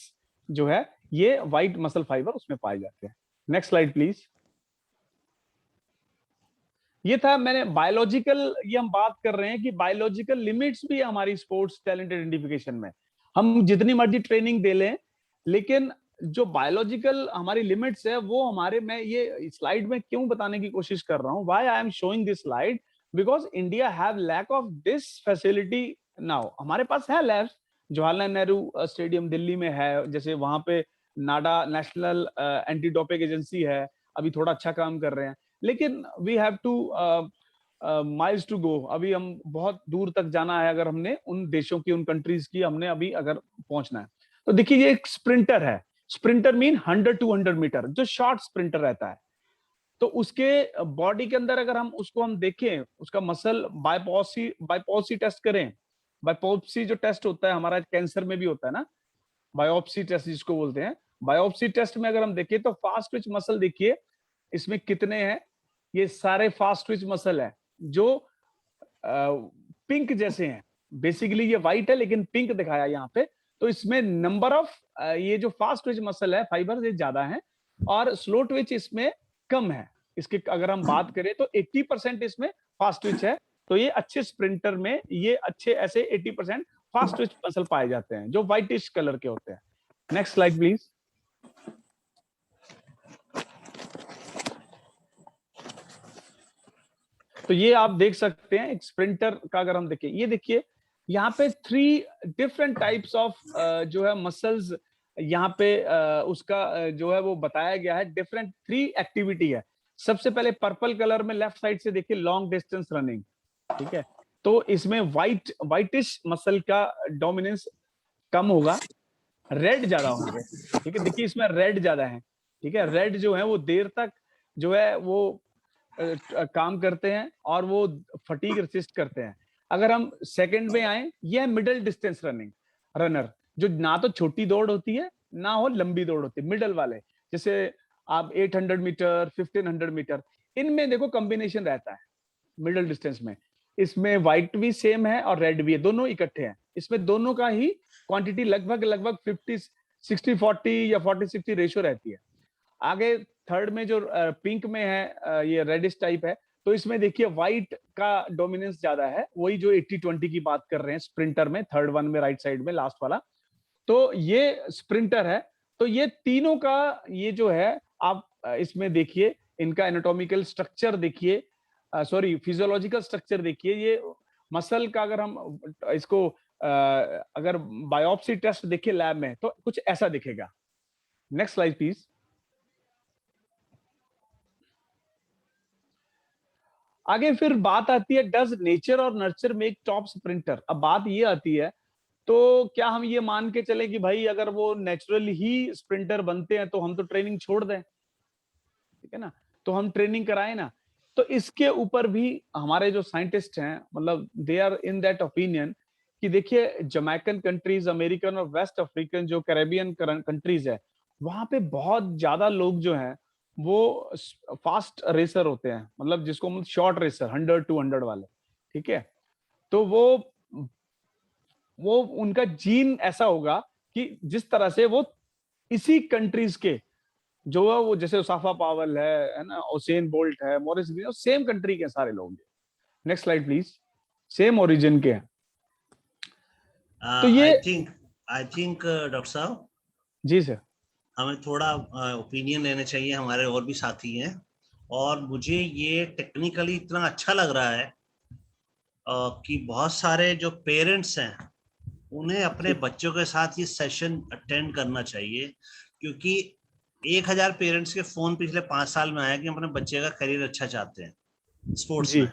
Speaker 2: जो है, ये व्हाइट मसल फाइबर उसमें पाए जाते हैं। Next slide please. ये था मैंने बायोलॉजिकल, ये हम बात कर रहे हैं कि बायोलॉजिकल लिमिट्स भी है हमारी स्पोर्ट्स टैलेंट आइडेंटिफिकेशन में। हम जितनी मर्जी ट्रेनिंग दे लें, लेकिन जो बायोलॉजिकल हमारी लिमिट्स है वो हमारे, मैं ये स्लाइड में क्यों बताने की कोशिश कर रहा हूं, why I am showing this slide, because India have lack of this facility now. हमारे पास है लैब्स, जवाहरलाल नेहरू स्टेडियम दिल्ली में है, जैसे वहां पे NADA national anti doping agency है, अभी थोड़ा अच्छा काम कर रहे हैं, लेकिन we have to miles to go. अभी हम बहुत दूर तक जाना है, अगर हमने उन देशों की, उन कंट्रीज की हमने अभी अगर पहुंचना है। तो देखिए ये एक स्प्रिंटर है, स्प्रिंटर मीन 100-200 मीटर, जो शॉर्ट स्प्रिंटर रहता है। तो उसके बॉडी के अंदर अगर हम उसको हम देखें, उसका मसल बायोप्सी टेस्ट करें, बायोप्सी जो टेस्ट होता है हमारा कैंसर में भी होता है ना, बायोप्सी टेस्ट जिसको बोलते हैं, बायोप्सी टेस्ट में अगर हम देखें तो फास्ट ट्विच मसल देखिए इसमें कितने हैं, ये सारे फास्ट ट्विच मसल है जो पिंक जैसे हैं, बेसिकली ये व्हाइट है लेकिन पिंक दिखाया यहाँ पे। तो इसमें नंबर ऑफ ये जो फास्ट ट्विच मसल है फाइबर ये ज्यादा है, और स्लो ट्विच इसमें कम है। इसके अगर हम बात करें तो 80% इसमें फास्ट ट्विच है, तो ये अच्छे स्प्रिंटर में ये अच्छे ऐसे 80% फास्ट ट्विच मसल पाए जाते हैं जो व्हाइटिश कलर के होते हैं। Next slide please. तो ये आप देख सकते हैं एक स्प्रिंटर का, अगर हम देखें, ये देखिए यहाँ पे 3 डिफरेंट टाइप्स ऑफ जो है मसल्स यहाँ पे उसका जो है वो बताया गया है, डिफरेंट 3 एक्टिविटी है। सबसे पहले पर्पल कलर में लेफ्ट साइड से देखिए लॉन्ग डिस्टेंस रनिंग, ठीक है। तो इसमें व्हाइटिश मसल का डोमिनेंस कम होगा, रेड ज्यादा होंगे, ठीक है। देखिए इसमें रेड ज्यादा है, ठीक है। रेड जो है वो देर तक जो है वो काम करते हैं और वो फटीग रेसिस्ट करते हैं। अगर हम सेकंड में आए, ये है मिडिल डिस्टेंस रनर, जो ना तो छोटी दौड़ होती है ना हो लंबी दौड़ होती है, मिडल वाले, जैसे आप 800 मीटर 1500 मीटर, इनमें देखो कॉम्बिनेशन रहता है मिडिल डिस्टेंस में। इसमें व्हाइट भी सेम है और रेड भी है, दोनों इकट्ठे हैं। इसमें दोनों का ही क्वांटिटी लगभग 50-60-40 या 40-60 रेशियो रहती है। आगे थर्ड में जो पिंक में है ये रेडिश टाइप है, तो इसमें देखिए व्हाइट का डोमिनेंस ज्यादा है, वही जो 80-20 की बात कर रहे हैं स्प्रिंटर में, थर्ड वन में राइट साइड में लास्ट वाला। तो ये स्प्रिंटर है। तो ये तीनों का ये जो है आप इसमें देखिए इनका एनाटॉमिकल स्ट्रक्चर देखिए, सॉरी फिजियोलॉजिकल स्ट्रक्चर देखिए। ये मसल का अगर हम इसको अगर बायोप्सी टेस्ट देखिए लैब में तो कुछ ऐसा दिखेगा। Next slide please. आगे फिर बात आती है डज नेचर और नर्चर मेक टॉप स्प्रिंटर। अब बात ये आती है, तो क्या हम ये मान के चले कि भाई अगर वो नेचुरली ही स्प्रिंटर बनते हैं तो हम तो ट्रेनिंग छोड़ दें, ठीक है ना, तो हम ट्रेनिंग कराएं ना। तो इसके ऊपर भी हमारे जो साइंटिस्ट हैं, मतलब they are in that opinion कि देखिए जमैकन कंट्रीज, अमेरिकन और वेस्ट अफ्रीकन जो कैरेबियन कंट्रीज है, वहां पे बहुत ज्यादा लोग जो हैं वो फास्ट रेसर होते हैं, मतलब जिसको हम शॉर्ट रेसर 100-200 वाले, ठीक है। तो वो उनका जीन ऐसा होगा कि जिस तरह से वो इसी कंट्रीज के जो है, वो जैसे उसाफा पावल है ना, उसेन बोल्ट है, मॉरिस ग्रीन, सेम कंट्री के सारे लोग। Next slide please. Same origin के हैं। तो ये
Speaker 1: आई थिंक डॉक्टर साहब,
Speaker 2: जी सर,
Speaker 1: हमें थोड़ा ओपिनियन लेने चाहिए, हमारे और भी साथी हैं, और मुझे ये टेक्निकली इतना अच्छा लग रहा है कि बहुत सारे जो पेरेंट्स हैं उन्हें अपने बच्चों के साथ ये सेशन अटेंड करना चाहिए, क्योंकि 1000 पेरेंट्स के फोन पिछले 5 साल में आया कि हम अपने बच्चे का करियर अच्छा चाहते हैं स्पोर्ट्स
Speaker 2: जी
Speaker 1: में।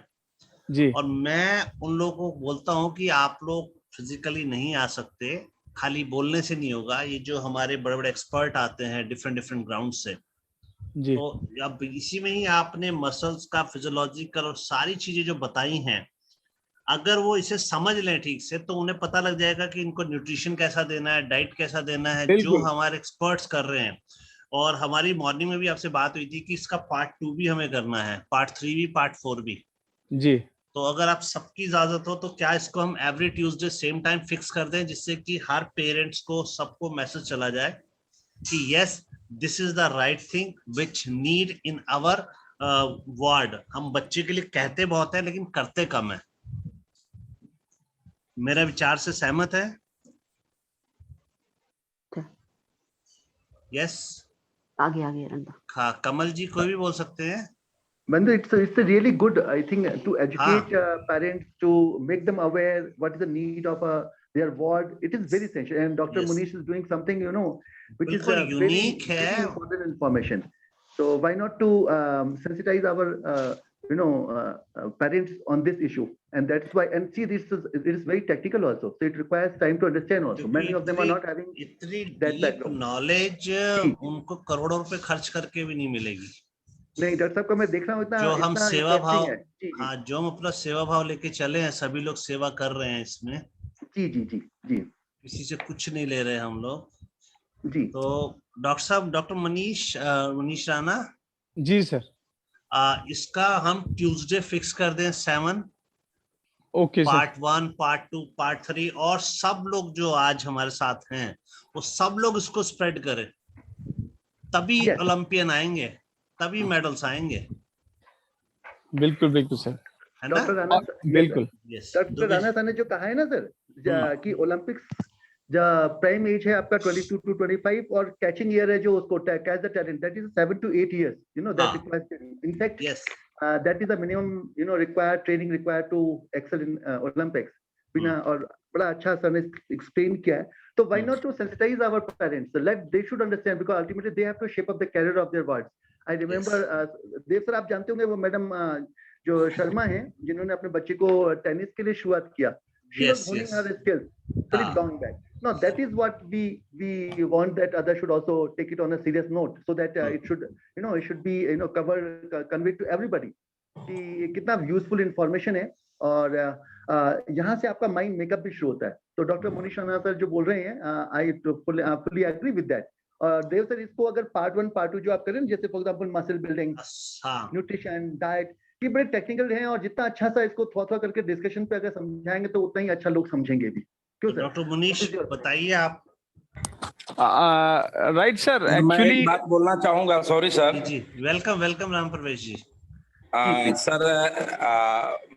Speaker 2: जी
Speaker 1: और मैं उन लोगों को बोलता हूं कि आप लोग फिजिकली नहीं आ सकते, खाली बोलने से नहीं होगा। ये जो हमारे बड़े बड़े एक्सपर्ट आते हैं डिफरेंट ग्राउंड से,
Speaker 2: जी
Speaker 1: तो अब इसी में ही आपने मसल्स का फिजियोलॉजिकल और सारी चीजें जो बताई हैं, अगर वो इसे समझ लें ठीक से, तो उन्हें पता लग जाएगा कि इनको न्यूट्रिशन कैसा देना है, डाइट कैसा देना है, जो
Speaker 2: बिल्कुल।
Speaker 1: हमारे एक्सपर्ट्स कर रहे हैं। और हमारी मॉर्निंग में भी आपसे बात हुई थी कि इसका पार्ट 2 भी हमें करना है, पार्ट 3 भी, पार्ट 4 भी।
Speaker 2: जी
Speaker 1: तो अगर आप सबकी इजाजत हो तो क्या इसको हम every Tuesday same time fix कर दें, जिससे कि हर पेरेंट्स को, सबको मैसेज चला जाए कि yes, this is the right thing which need in our ward. हम बच्चे के लिए कहते बहुत है लेकिन करते कम है। मेरा विचार से सहमत है? यस।
Speaker 7: आगे आगे रंगा।
Speaker 1: हाँ, कमल जी कोई भी बोल सकते हैं।
Speaker 5: Mandu, it's a really good, I think, to educate parents, to make them aware what is the need of their ward. It is very essential, and Dr.
Speaker 1: Yes.
Speaker 5: Munish is doing something, which is
Speaker 1: बिल्कुल
Speaker 5: very,
Speaker 1: unique है।
Speaker 5: very important information. So why not to sensitize our, parents on this issue? And that's why. And see, it is very technical also. So it requires time to understand also. Many of them are not having
Speaker 1: इतनी
Speaker 5: that
Speaker 1: deep
Speaker 5: background.
Speaker 1: Knowledge उनको करोड़ों रुपए खर्च करके भी नहीं मिलेगी।
Speaker 5: नहीं, डॉक्टर साहब का मैं देख रहा हूँ इतना
Speaker 1: जो हम
Speaker 5: इतना
Speaker 1: सेवा भाव,
Speaker 5: interesting है। जी, जी।
Speaker 1: हाँ, जो हम अपना सेवा भाव लेके चले हैं, सभी लोग सेवा कर रहे हैं इसमें।
Speaker 5: जी जी जी जी
Speaker 1: किसी से कुछ नहीं ले रहे हम लोग।
Speaker 5: जी।
Speaker 1: तो डॉक्टर साहब, डॉक्टर मनीष राणा
Speaker 2: जी सर।
Speaker 1: इसका हम ट्यूसडे फिक्स कर दें 7,
Speaker 2: okay sir.
Speaker 1: Part 1, part 2, part 3, और सब लोग जो आज हमारे साथ हैं वो सब लोग इसको स्प्रेड करें, तभी
Speaker 5: Yes.
Speaker 1: ओलंपियन आएंगे, तभी मेडल्स आएंगे,
Speaker 2: बिल्कुल बिल्कुल सर।
Speaker 1: है ना?
Speaker 5: डॉक्टर राणा
Speaker 2: बिल्कुल।
Speaker 1: यस।
Speaker 5: डॉक्टर राणा सर ने जो कहा है ना सर, कि ओलंपिक्स प्राइम एज है आपका 22 to 25, और कैचिंग ईयर है जो उसको catch the talent, that is 7 to 8 years, that requires, in fact,
Speaker 1: yes.
Speaker 5: that is the minimum, required training required to excel in Olympics. और बड़ा अच्छा सर ने एक्सप्लेन किया है। तो why not to sensitize our parents? So they should understand, because ultimately they have to shape up the career of their wards. I remember Dev sir, आप जानते होंगे वो मैडम जो शर्मा हैं, जिन्होंने अपने बच्चे को टेनिस के लिए शुरुआत किया। She was honing her skills very long back. No, that is what we want, that others should also take it on a serious note, so that it should be conveyed to everybody कि ये कितना useful information है, और यहाँ से आपका mind makeup भी शुरू होता है। तो डॉक्टर मनीष राणा सर जो बोल रहे हैं, I fully agree with that. और देव सर, इसको अगर पार्ट 1 पार्ट 2 जो आप करें, जैसे for example muscle building, nutrition, diet, ये बड़े टेक्निकल हैं, और जितना अच्छा सा इसको थोड़ा करके डिस्कशन पे अगर समझाएंगे तो उतना ही अच्छा लोग समझेंगे भी। क्यों सर?
Speaker 1: डॉक्टर मनीष बताइए आप।
Speaker 2: राइट सर,
Speaker 8: मैं
Speaker 2: एक्चुअली
Speaker 8: एक बात बोलना चाहूंगा। Sorry sir.
Speaker 1: जी, वेलकम राम प्रवेश जी।
Speaker 8: सर,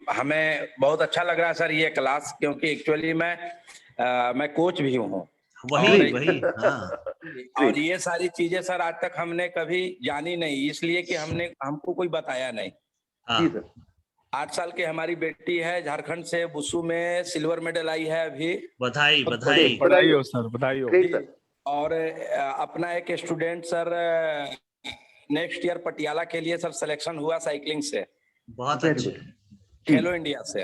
Speaker 8: हमें बहुत अच्छा लग रहा है सर ये क्लास, क्योंकि एक्चुअली मैं कोच भी हूँ।
Speaker 1: वही हाँ।
Speaker 8: और ये सारी चीजें सर आज तक हमने कभी जानी नहीं, इसलिए कि हमको कोई बताया नहीं।
Speaker 1: हाँ।
Speaker 5: जी सर।
Speaker 8: 8 साल की हमारी बेटी है, झारखंड से, बुसू में सिल्वर मेडल आई है अभी।
Speaker 1: बधाई।
Speaker 2: बधाई हो सर, बधाई हो।
Speaker 5: Great sir.
Speaker 8: और अपना एक student sir next year Patiala के लिए सर सिलेक्शन हुआ साइकिलिंग से,
Speaker 1: बहुत अच्छे।
Speaker 8: खेलो इंडिया से।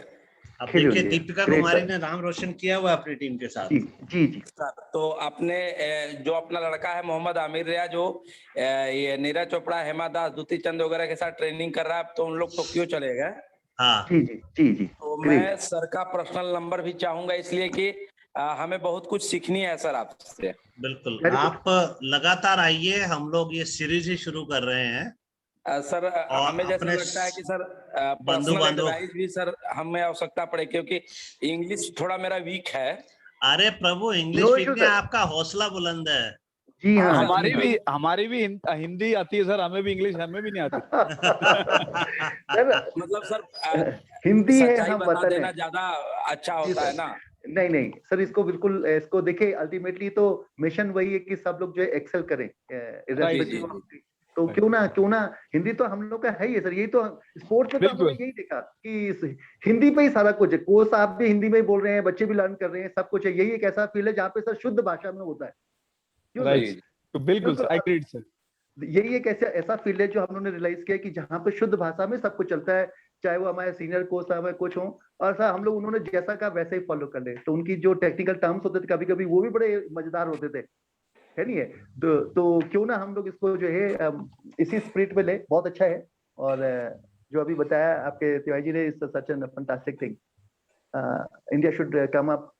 Speaker 1: अब देखिए, दीपिका कुमारी ने नाम रोशन किया हुआ अपनी टीम के साथ।
Speaker 5: जी
Speaker 8: सर, तो अपने जो अपना लड़का है मोहम्मद आमिर रिया, जो ये नीरज चोपड़ा, हेमा दास, द्युति चंद वगैरह के साथ ट्रेनिंग कर रहा है, तो उन लोग टोक्यो चले गए।
Speaker 1: हाँ
Speaker 5: जी जी जी जी
Speaker 8: तो
Speaker 5: ग्रेट।
Speaker 8: मैं सर का पर्सनल नंबर भी चाहूंगा, इसलिए कि हमें बहुत कुछ सीखनी है सर आपसे।
Speaker 1: बिल्कुल,
Speaker 5: Very good.
Speaker 1: आप लगातार आइए, हम लोग ये सीरीज ही शुरू कर रहे हैं
Speaker 8: सर
Speaker 1: और
Speaker 8: हमें जैसा
Speaker 1: अपने
Speaker 8: लगता है कि सर
Speaker 1: बंधु
Speaker 8: पर्सनल
Speaker 1: बांधव,
Speaker 8: एडवाइस भी सर हमें आवश्यकता पड़े, क्योंकि इंग्लिश थोड़ा मेरा वीक है।
Speaker 1: अरे प्रभु, इंग्लिश
Speaker 5: नो
Speaker 1: वीक
Speaker 5: इशू
Speaker 1: नहीं,
Speaker 5: सर।
Speaker 1: आपका हौसला बुलंद है।
Speaker 5: जी हाँ जी
Speaker 2: हमारी
Speaker 5: हाँ।
Speaker 2: भी हिंदी आती है सर, हमें भी इंग्लिश हमें भी नहीं आती।
Speaker 5: सर
Speaker 8: मतलब सर
Speaker 5: हिंदी है
Speaker 8: सच्चाई
Speaker 5: हम
Speaker 8: बता
Speaker 5: वतन
Speaker 8: देना
Speaker 5: है।
Speaker 8: ज्यादा अच्छा
Speaker 5: जी
Speaker 8: होता है
Speaker 5: सर।
Speaker 8: ना।
Speaker 5: नहीं नहीं सर, इसको बिल्कुल इसको देखिए, अल्टीमेटली तो मिशन वही है कि सब लोग जो है एक्सेल करें
Speaker 2: राइट
Speaker 8: जी,
Speaker 5: irrespective
Speaker 8: जी।
Speaker 5: of तो क्यों ना हिंदी तो हम लोग का है ही है सर। यही तो स्पोर्ट्स में तो हम लोग
Speaker 2: बिल्कुल
Speaker 5: ने यही देखा कि हिंदी पे ही सारा कुछ है। कोच साहब भी हिंदी में ही बोल रहे हैं, बच्चे भी लर्न कर रहे हैं, सब कुछ है। यही एक ऐसा फील्ड है जहाँ पे सर शुद्ध भाषा में होता है। क्यों सर?
Speaker 2: राइट,
Speaker 8: जी जी
Speaker 2: तो बिल्कुल
Speaker 5: बिल्कुल।
Speaker 2: Sir, agreed sir.
Speaker 5: यही एक ऐसा ऐसा फील्ड है जो हम लोगों ने रियलाइज किया कि जहाँ पे शुद्ध भाषा में सब कुछ चलता है, चाहे वो हमारे सीनियर कोच साहब कुछ हो, और सर हम लोग उन्होंने जैसा कहा वैसे ही फॉलो कर ले। तो उनकी जो टेक्निकल टर्म्स होते थे कभी कभी वो भी बड़े मजेदार होते थे, है नहीं है? तो क्यों ना हम लोग इसको जो है इसी स्पिरिट में ले। बहुत अच्छा है। और जो अभी बताया आपके तिवारी जी ने, is such an fantastic thing. India should come up.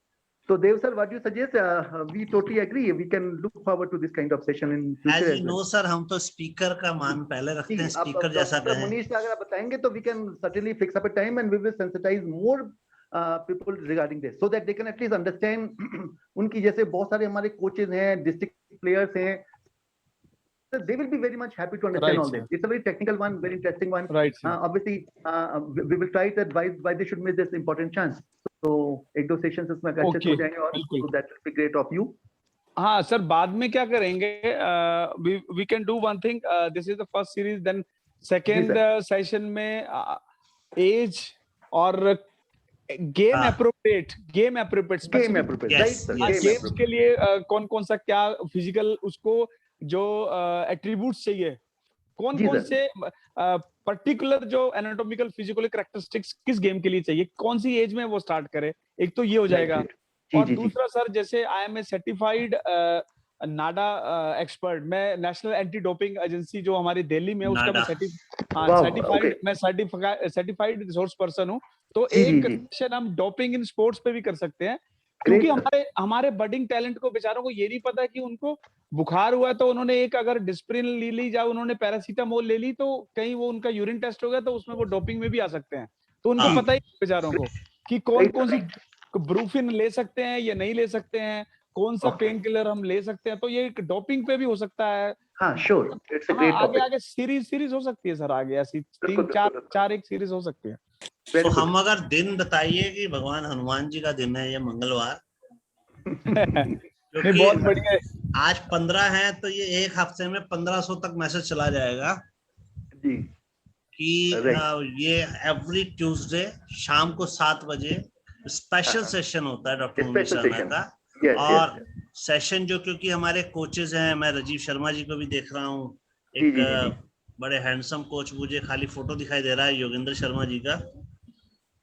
Speaker 5: So Dev sir, what do you suggest? We totally agree. We can look forward to this kind of session in future
Speaker 1: as
Speaker 5: as
Speaker 1: you
Speaker 5: well.
Speaker 1: No sir, हम तो speaker का मान पहले रखते हैं,
Speaker 5: जी, आप
Speaker 1: speaker जैसा
Speaker 5: doctor
Speaker 1: कहें।
Speaker 5: मुनीश अगर आप बताएंगे तो we can certainly fix up a time and we will sensitize more people regarding this so that they can at least understand. उनकी जैसे बहुत सारे हमारे कोचेज हैं, डिस्ट्रिक्ट प्लेयर्स हैं, so they will be very much happy to understand
Speaker 2: right
Speaker 5: all this.
Speaker 2: Sir,
Speaker 5: It's a very technical one, very interesting one.
Speaker 2: Right sir.
Speaker 5: Obviously, we will try that why they should miss this important chance. So एक दो sessions इसमें अच्छे से
Speaker 2: okay,
Speaker 5: हो जाएंगे और
Speaker 2: बिल्कुल।
Speaker 5: so that will be great of you.
Speaker 2: हाँ सर, बाद में क्या करेंगे, we can do one thing, this is the first series, then second session में एज और गेम
Speaker 1: हाँ।
Speaker 2: Appropriate
Speaker 5: Game appropriate,
Speaker 1: Yes,
Speaker 5: right sir?
Speaker 1: yes.
Speaker 5: Game
Speaker 2: games
Speaker 5: appropriate.
Speaker 2: के लिए कौन कौन सा क्या फिजिकल उसको जो एट्रीब्यूट्स चाहिए, कौन
Speaker 5: जी
Speaker 2: कौन
Speaker 5: सर।
Speaker 2: से पर्टिकुलर जो एनाटॉमिकल फिजिकल कैरेक्टरिस्टिक्स किस गेम के लिए चाहिए, कौन सी एज में वो स्टार्ट करे, एक तो ये हो जाएगा।
Speaker 5: Right, right. जी
Speaker 2: और
Speaker 5: जी जी।
Speaker 2: दूसरा सर, जैसे I am a certified NADA expert, मैं नेशनल एंटी डोपिंग एजेंसी जो हमारी दिल्ली में है, उसका मैं
Speaker 1: नाडा।
Speaker 5: Wow,
Speaker 2: certified
Speaker 5: okay.
Speaker 2: मैं सर्टिफाइड रिसोर्स पर्सन हूँ। तो
Speaker 5: जी जी
Speaker 2: एक
Speaker 5: जी।
Speaker 2: सेशन हम डोपिंग इन स्पोर्ट्स पे भी कर सकते हैं,
Speaker 5: Great
Speaker 2: क्योंकि
Speaker 5: sir.
Speaker 2: हमारे हमारे बडिंग टैलेंट को बेचारों को ये नहीं पता है कि उनको बुखार हुआ है तो उन्होंने एक अगर डिस्प्रिन ले ली या उन्होंने पैरासीटामोल ले ली तो कहीं वो उनका यूरिन टेस्ट हो गया तो उसमें वो डोपिंग में भी आ सकते हैं। तो उनको
Speaker 1: हाँ।
Speaker 2: पता ही नहीं बेचारों को कि कौन
Speaker 5: Right
Speaker 2: कौन
Speaker 5: sir.
Speaker 2: सी ब्रूफिन ले सकते हैं या नहीं ले सकते हैं, कौन सा
Speaker 5: Okay.
Speaker 2: पेन किलर हम ले सकते हैं। तो ये एक डोपिंग पे भी हो सकता है।
Speaker 5: हाँ, sure. It's a
Speaker 2: हाँ,
Speaker 5: great
Speaker 2: आगे
Speaker 5: topic.
Speaker 2: आगे सीरीज हो सकती है सर, आगे ऐसी
Speaker 5: बिल्कुल,
Speaker 2: तीन चार
Speaker 5: बिल्कुल,
Speaker 2: चार एक सीरीज हो सकती है।
Speaker 1: तो
Speaker 5: Very good.
Speaker 1: हम अगर दिन बताइए कि भगवान हनुमान जी का दिन है, ये मंगलवार,
Speaker 2: नहीं, बहुत
Speaker 1: क्योंकि
Speaker 2: बढ़िया है।
Speaker 1: आज 15 है तो ये एक हफ्ते में 1500 तक मैसेज चला जाएगा
Speaker 5: जी।
Speaker 1: कि
Speaker 5: Right.
Speaker 1: ये एवरी ट्यूसडे शाम को 7 बजे स्पेशल
Speaker 5: हाँ।
Speaker 1: सेशन होता है doctor Munish
Speaker 5: Special
Speaker 1: Sharma
Speaker 5: session.
Speaker 1: का।
Speaker 5: Yes,
Speaker 1: और
Speaker 5: yes.
Speaker 1: सेशन जो, क्योंकि हमारे कोचेज हैं, मैं राजीव शर्मा जी को भी देख रहा हूँ,
Speaker 5: जी,
Speaker 1: एक
Speaker 5: जी, जी, जी.
Speaker 1: बड़े हैंडसम कोच, मुझे खाली फोटो दिखाई दे रहा है योगेंद्र शर्मा जी का,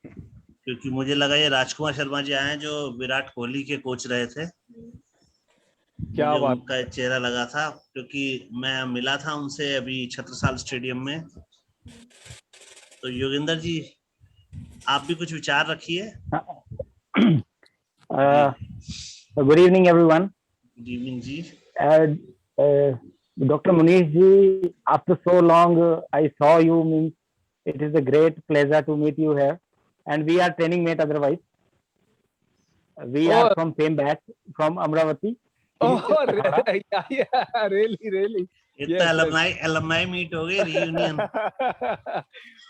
Speaker 1: क्योंकि मुझे लगा ये राजकुमार शर्मा जी आए हैं जो विराट कोहली के कोच रहे थे।
Speaker 2: क्या
Speaker 1: मुझे
Speaker 2: बात।
Speaker 1: उनका चेहरा लगा था क्योंकि मैं मिला था उनसे अभी छत्रसाल स्टेडियम में। तो योगेंद्र जी, आप भी कुछ विचार रखिए।
Speaker 9: Good evening, everyone.
Speaker 1: Good evening ji.
Speaker 9: Dr. Munish ji, after so long I saw you. Means it is a great pleasure to meet you here, and we are training mate. Otherwise, we
Speaker 2: Oh.
Speaker 9: are from same batch from Amravati.
Speaker 2: Oh, really.
Speaker 1: इतना alumni meet हो गई, reunion.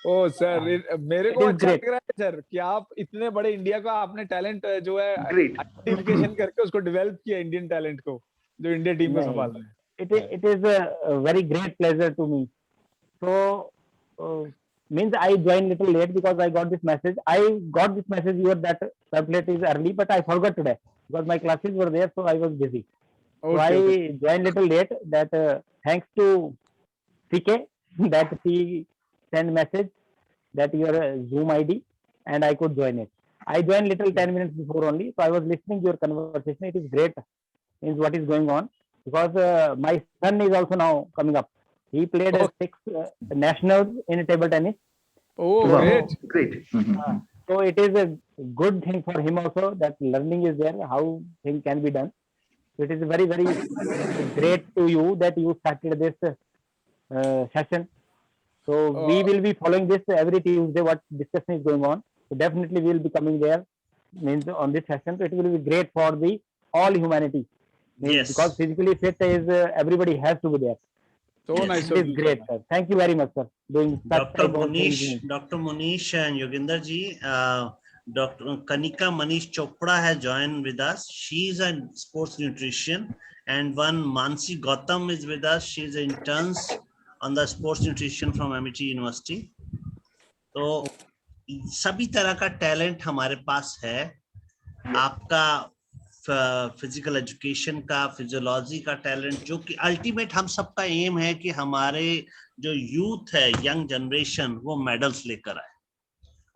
Speaker 2: ओ sir, मेरे को
Speaker 9: It is
Speaker 2: अच्छा
Speaker 9: great.
Speaker 2: लग रहा है sir कि आप इतने बड़े इंडिया का आपने टैलेंट जो है
Speaker 5: Great.
Speaker 2: आइडेंटिफिकेशन करके उसको डेवलप किया, इंडियन टैलेंट को जो इंडिया टीम को
Speaker 9: नहीं,
Speaker 2: संभाल रहा है।
Speaker 9: It is a very great pleasure to me. So means I joined little late because I got this message. I got this message here that sublet is early, but I forgot today because my classes were there, so I was busy. So I
Speaker 2: Okay.
Speaker 9: joined little late. That thanks to CK that she sent message that your Zoom ID and I could join it. I joined little 10 minutes before only, so I was listening to your conversation. It is great, means what is going on, because my son is also now coming up. He played
Speaker 2: Oh.
Speaker 9: 6 nationals in table tennis,
Speaker 2: Oh,
Speaker 5: Wow,
Speaker 2: great.
Speaker 5: great.
Speaker 9: So it is a good thing for him also that learning is there, how things can be done. So it is very, very great to you that you started this session. So we will be following this every Tuesday, what discussion is going on. So definitely we will be coming there, means on this session. So it will be great for the all humanity. Means
Speaker 1: Yes.
Speaker 9: because physically fit is everybody has to be there.
Speaker 2: So
Speaker 1: Yes.
Speaker 2: nice
Speaker 9: It
Speaker 2: of
Speaker 9: is
Speaker 2: you.
Speaker 9: great, sir. Thank you very much, sir. Doing such
Speaker 1: Dr.
Speaker 9: type of things.
Speaker 1: Munish and Yoginder ji, Dr. Kanika Manish Chopra has joined with us. She is a sports nutrition, and one Mansi Gautam is with us. She is an intern on the sports nutrition from MIT University. तो सभी तरह का talent हमारे पास है. आपका physical education का, physiology का टैलेंट, जो कि अल्टीमेट हम सबका एम है कि हमारे जो यूथ है, यंग जनरेशन, वो मेडल्स लेकर आए.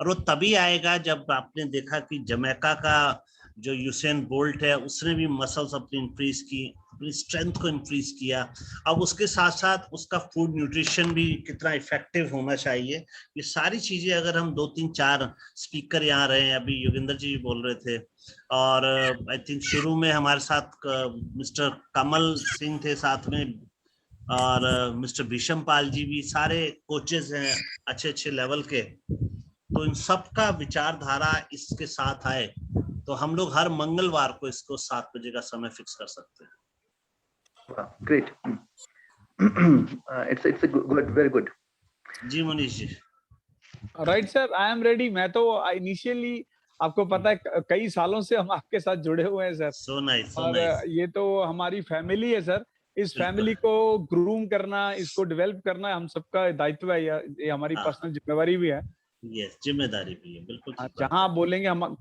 Speaker 1: और वो तभी आएगा जब आपने देखा कि जमैका का जो यूसेन बोल्ट है, उसने भी मसल्स अपनी इंक्रीज की, अपनी स्ट्रेंथ को इंक्रीज किया. अब उसके साथ साथ उसका फूड न्यूट्रिशन भी कितना इफेक्टिव होना चाहिए. ये सारी चीजें अगर हम 2-3-4 स्पीकर यहाँ रहे हैं, अभी योगिंदर जी बोल रहे थे, और आई थिंक शुरू में हमारे साथ मिस्टर कमल सिंह थे साथ में, और मिस्टर भीषम पाल जी भी, सारे कोचेस हैं अच्छे अच्छे लेवल के. तो इन सब का विचारधारा इसके साथ आए तो हम लोग हर मंगलवार को इसको 7 बजे का समय फिक्स कर सकते हैं.
Speaker 5: Wow, great. It's a good, very good.
Speaker 1: जी Manish ji.
Speaker 2: Right sir, I am ready. मैं तो इनिशियली, आपको पता है कई सालों से हम आपके साथ जुड़े हुए हैं सर.
Speaker 1: सो नाइस, सो
Speaker 2: और
Speaker 1: नाइस.
Speaker 2: ये तो हमारी फैमिली है सर. इस फैमिली को ग्रूम करना, इसको डेवलप करना हम सबका दायित्व है. ये हमारी पर्सनल जिम्मेवारी भी है.
Speaker 1: यस, जिम्मेदारी भी है, बिल्कुल.
Speaker 2: जहां आप बोलेंगे हम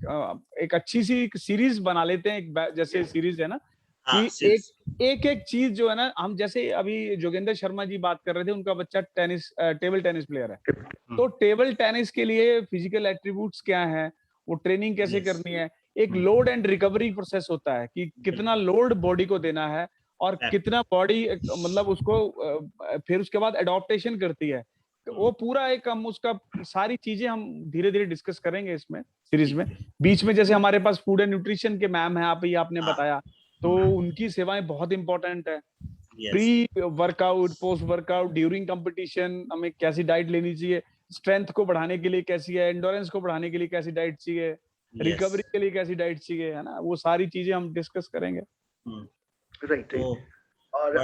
Speaker 2: एक अच्छी सी सीरीज बना लेते हैं. एक जैसे सीरीज है ना कि एक चीज जो है ना, हम जैसे अभी जोगेंद्र शर्मा जी बात कर रहे थे, उनका बच्चा टेबल टेनिस प्लेयर है. तो टेबल टेनिस के लिए फिजिकल एट्रीब्यूट्स क्या है, वो ट्रेनिंग कैसे करनी है, एक लोड एंड रिकवरी प्रोसेस होता है कि कितना लोड बॉडी को देना है और कितना बॉडी मतलब उसको फिर उसके बाद एडॉप्टेशन करती है. वो पूरा एक हम उसका सारी चीजें हम धीरे धीरे डिस्कस करेंगे इसमें सीरीज में. बीच में जैसे हमारे पास फूड एंड न्यूट्रिशन के मैम है, आपने बताया, तो उनकी सेवाएं बहुत इंपॉर्टेंट है. Pre workout, post workout, during competition हमें कैसी डाइट लेनी चाहिए, स्ट्रेंथ को बढ़ाने के लिए कैसी है, एंडोरेंस को बढ़ाने के लिए कैसी डाइट चाहिए, रिकवरी के लिए कैसी डाइट चाहिए, है ना. वो सारी चीजें हम डिस्कस करेंगे.
Speaker 5: राइट. और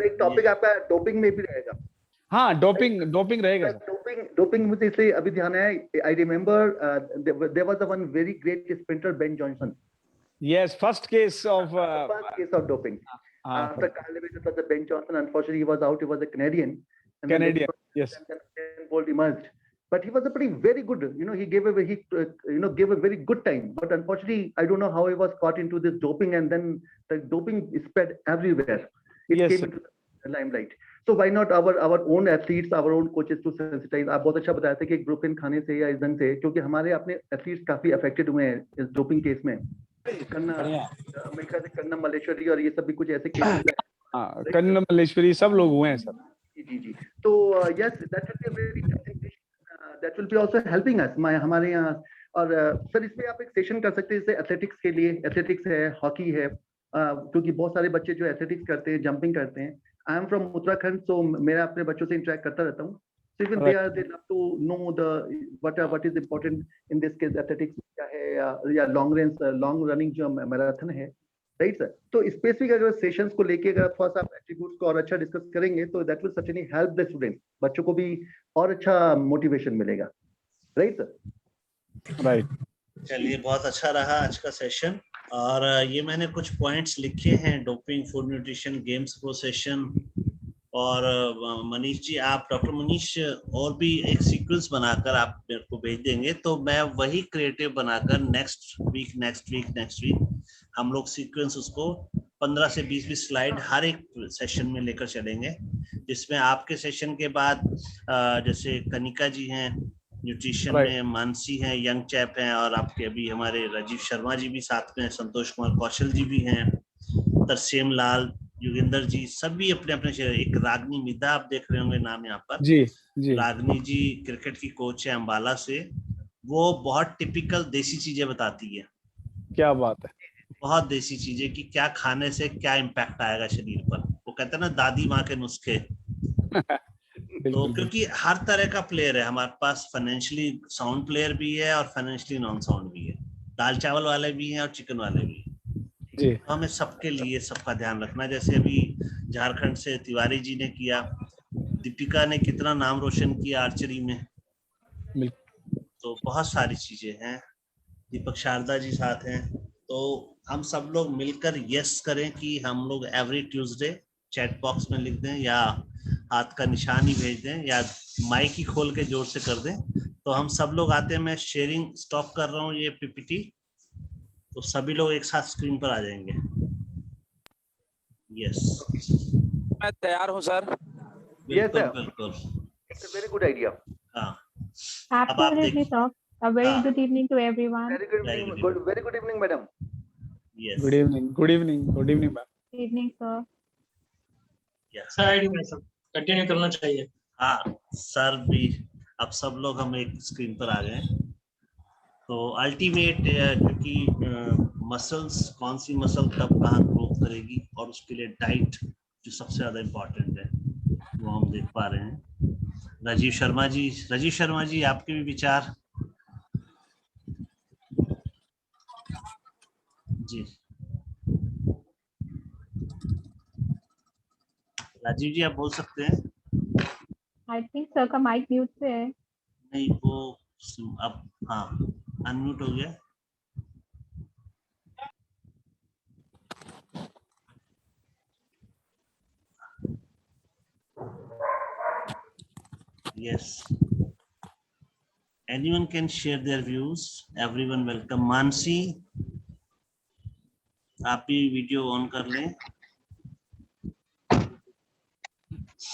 Speaker 5: एक टॉपिक आपका डोपिंग में भी रहेगा.
Speaker 2: हाँ, डोपिंग रहेगा.
Speaker 5: डोपिंग मुझे इसलिए अभी ध्यान है. I remember there was one very great sprinter, Ben Johnson.
Speaker 2: Yes, first case of
Speaker 5: doping. After Carlevich, it was Ben Johnson. Unfortunately, he was out. He was a Canadian.
Speaker 2: Yes.
Speaker 5: And Bolt emerged, but he was a very good. He gave a very good time. But unfortunately, I don't know how he was caught into this doping, and then the doping spread everywhere. It came into the limelight. So why not our own athletes, our own coaches to sensitize? आप बहुत अच्छा बताया था कि gluten खाने से या इस ढंग से, क्योंकि हमारे अपने एथलीट्स काफी अफेक्टेड हुए हैं इस डोपिंग केस में. कन्ना मल्लेश्वरी और ये सब भी कुछ ऐसे केसेस.
Speaker 2: कन्ना मल्लेश्वरी सब लोग हुए हैं सर.
Speaker 5: जी. तो yes, that will be also helping us. हमारे यहाँ. और सर इसमें आप एक सेशन कर सकते हैं जैसे एथलेटिक्स के लिए. एथलेटिक्स है, हॉकी है, क्योंकि बहुत सारे बच्चे जो एथलेटिक्स करते हैं, जंपिंग करते हैं. आई एम फ्रॉम उत्तराखंड, सो मैं अपने बच्चों से इंटरेक्ट करता रहता हूँ. So even they love to know what is important in this case. Athletics क्या है या long range, long running जो मैराथन है, राइट सर. तो स्पेसिफिक अगर सेशंस को लेके अगर थोड़ा सा एट्रीब्यूट्स को और अच्छा डिस्कस करेंगे तो that will certainly help the student. बच्चों को भी और अच्छा मोटिवेशन मिलेगा, राइट सर.
Speaker 2: राइट.
Speaker 1: चलिए, बहुत अच्छा रहा आज का सेशन. और ये मैंने कुछ पॉइंट्स लिखे हैं, डोपिंग, फूड न्यूट्रिशन, गेम्स को सेशन. और मनीष जी, आप डॉक्टर मनीष और भी एक सीक्वेंस बनाकर आप मेरे को भेज देंगे तो मैं वही क्रिएटिव बनाकर नेक्स्ट वीक हम लोग सीक्वेंस उसको 15 से 20 स्लाइड हर एक सेशन में लेकर चलेंगे, जिसमें आपके सेशन के बाद जैसे कनिका जी हैं न्यूट्रिशन में, मानसी हैं, यंग चैप हैं, और आपके अभी हमारे राजीव शर्मा जी भी साथ में, संतोष कुमार कौशल जी भी हैं, तरसेम लाल योगेंद्र जी सभी अपने अपने शहर। एक रागनी मिदा आप देख रहे होंगे नाम यहाँ पर।
Speaker 2: जी जी।
Speaker 1: रागनी जी क्रिकेट की कोच है अंबाला से। वो बहुत टिपिकल देसी चीजें बताती है।
Speaker 2: क्या बात है।
Speaker 1: बहुत देसी चीजें कि क्या खाने से क्या इम्पैक्ट आएगा शरीर पर। वो कहते हैं ना दादी माँ के नुस्खे। तो
Speaker 2: बिल्कुल
Speaker 1: क्योंकि हर तरह का प्लेयर है हमारे पास, फाइनेंशियली साउंड प्लेयर भी है और फाइनेंशियली नॉन साउंड भी है, दाल चावल वाले भी हैं और चिकन वाले भी हैं।
Speaker 2: जी।
Speaker 1: तो हमें सबके लिए सबका ध्यान रखना है। जैसे अभी झारखंड से तिवारी जी ने किया, दीपिका ने कितना नाम रोशन किया आर्चरी में। तो बहुत सारी चीजें हैं। दीपक शारदा जी साथ हैं। तो हम सब लोग मिलकर यस करें कि हम लोग एवरी ट्यूसडे चैट बॉक्स में लिख दें या हाथ का निशान ही भेज दें या माइक ही खोल के जोर से कर दें, तो हम सब लोग आते हैं। मैं शेयरिंग स्टॉप कर रहा हूँ ये पीपीटी, तो सभी लोग एक साथ स्क्रीन पर आ जाएंगे। यस
Speaker 8: मैं तैयार हूँ सर।
Speaker 1: बिल्कुल
Speaker 5: sir.
Speaker 1: बिल्कुल।
Speaker 5: It's a very good idea.
Speaker 1: हाँ अब आप
Speaker 10: Absolutely,
Speaker 1: देखिए।
Speaker 10: sir. A very
Speaker 1: हाँ,
Speaker 10: good evening to everyone.
Speaker 5: Very good
Speaker 1: Very
Speaker 5: evening.
Speaker 1: good
Speaker 5: Very good evening, madam.
Speaker 1: Yes
Speaker 2: good evening, good evening, good evening ma'am.
Speaker 10: Good evening, sir.
Speaker 1: Yes.
Speaker 4: Sir continue करना चाहिए।
Speaker 1: हाँ sir भी। अब सब लोग हम एक स्क्रीन पर आ गए। तो अल्टीमेट क्योंकि मसल्स, कौन सी मसल कब कहाँ ग्रोथ करेगी और उसके लिए डाइट जो सबसे ज्यादा इम्पोर्टेंट है वो हम देख पा रहे हैं। राजीव शर्मा जी आपके भी विचार। जी राजीव जी आप बोल सकते हैं।
Speaker 10: I think sir का mic mute पे है.
Speaker 1: नहीं वो अब हाँ अनम्यूट हो गया। Yes. Anyone can share their views. Everyone welcome. Mansi आप भी वीडियो ऑन कर लें।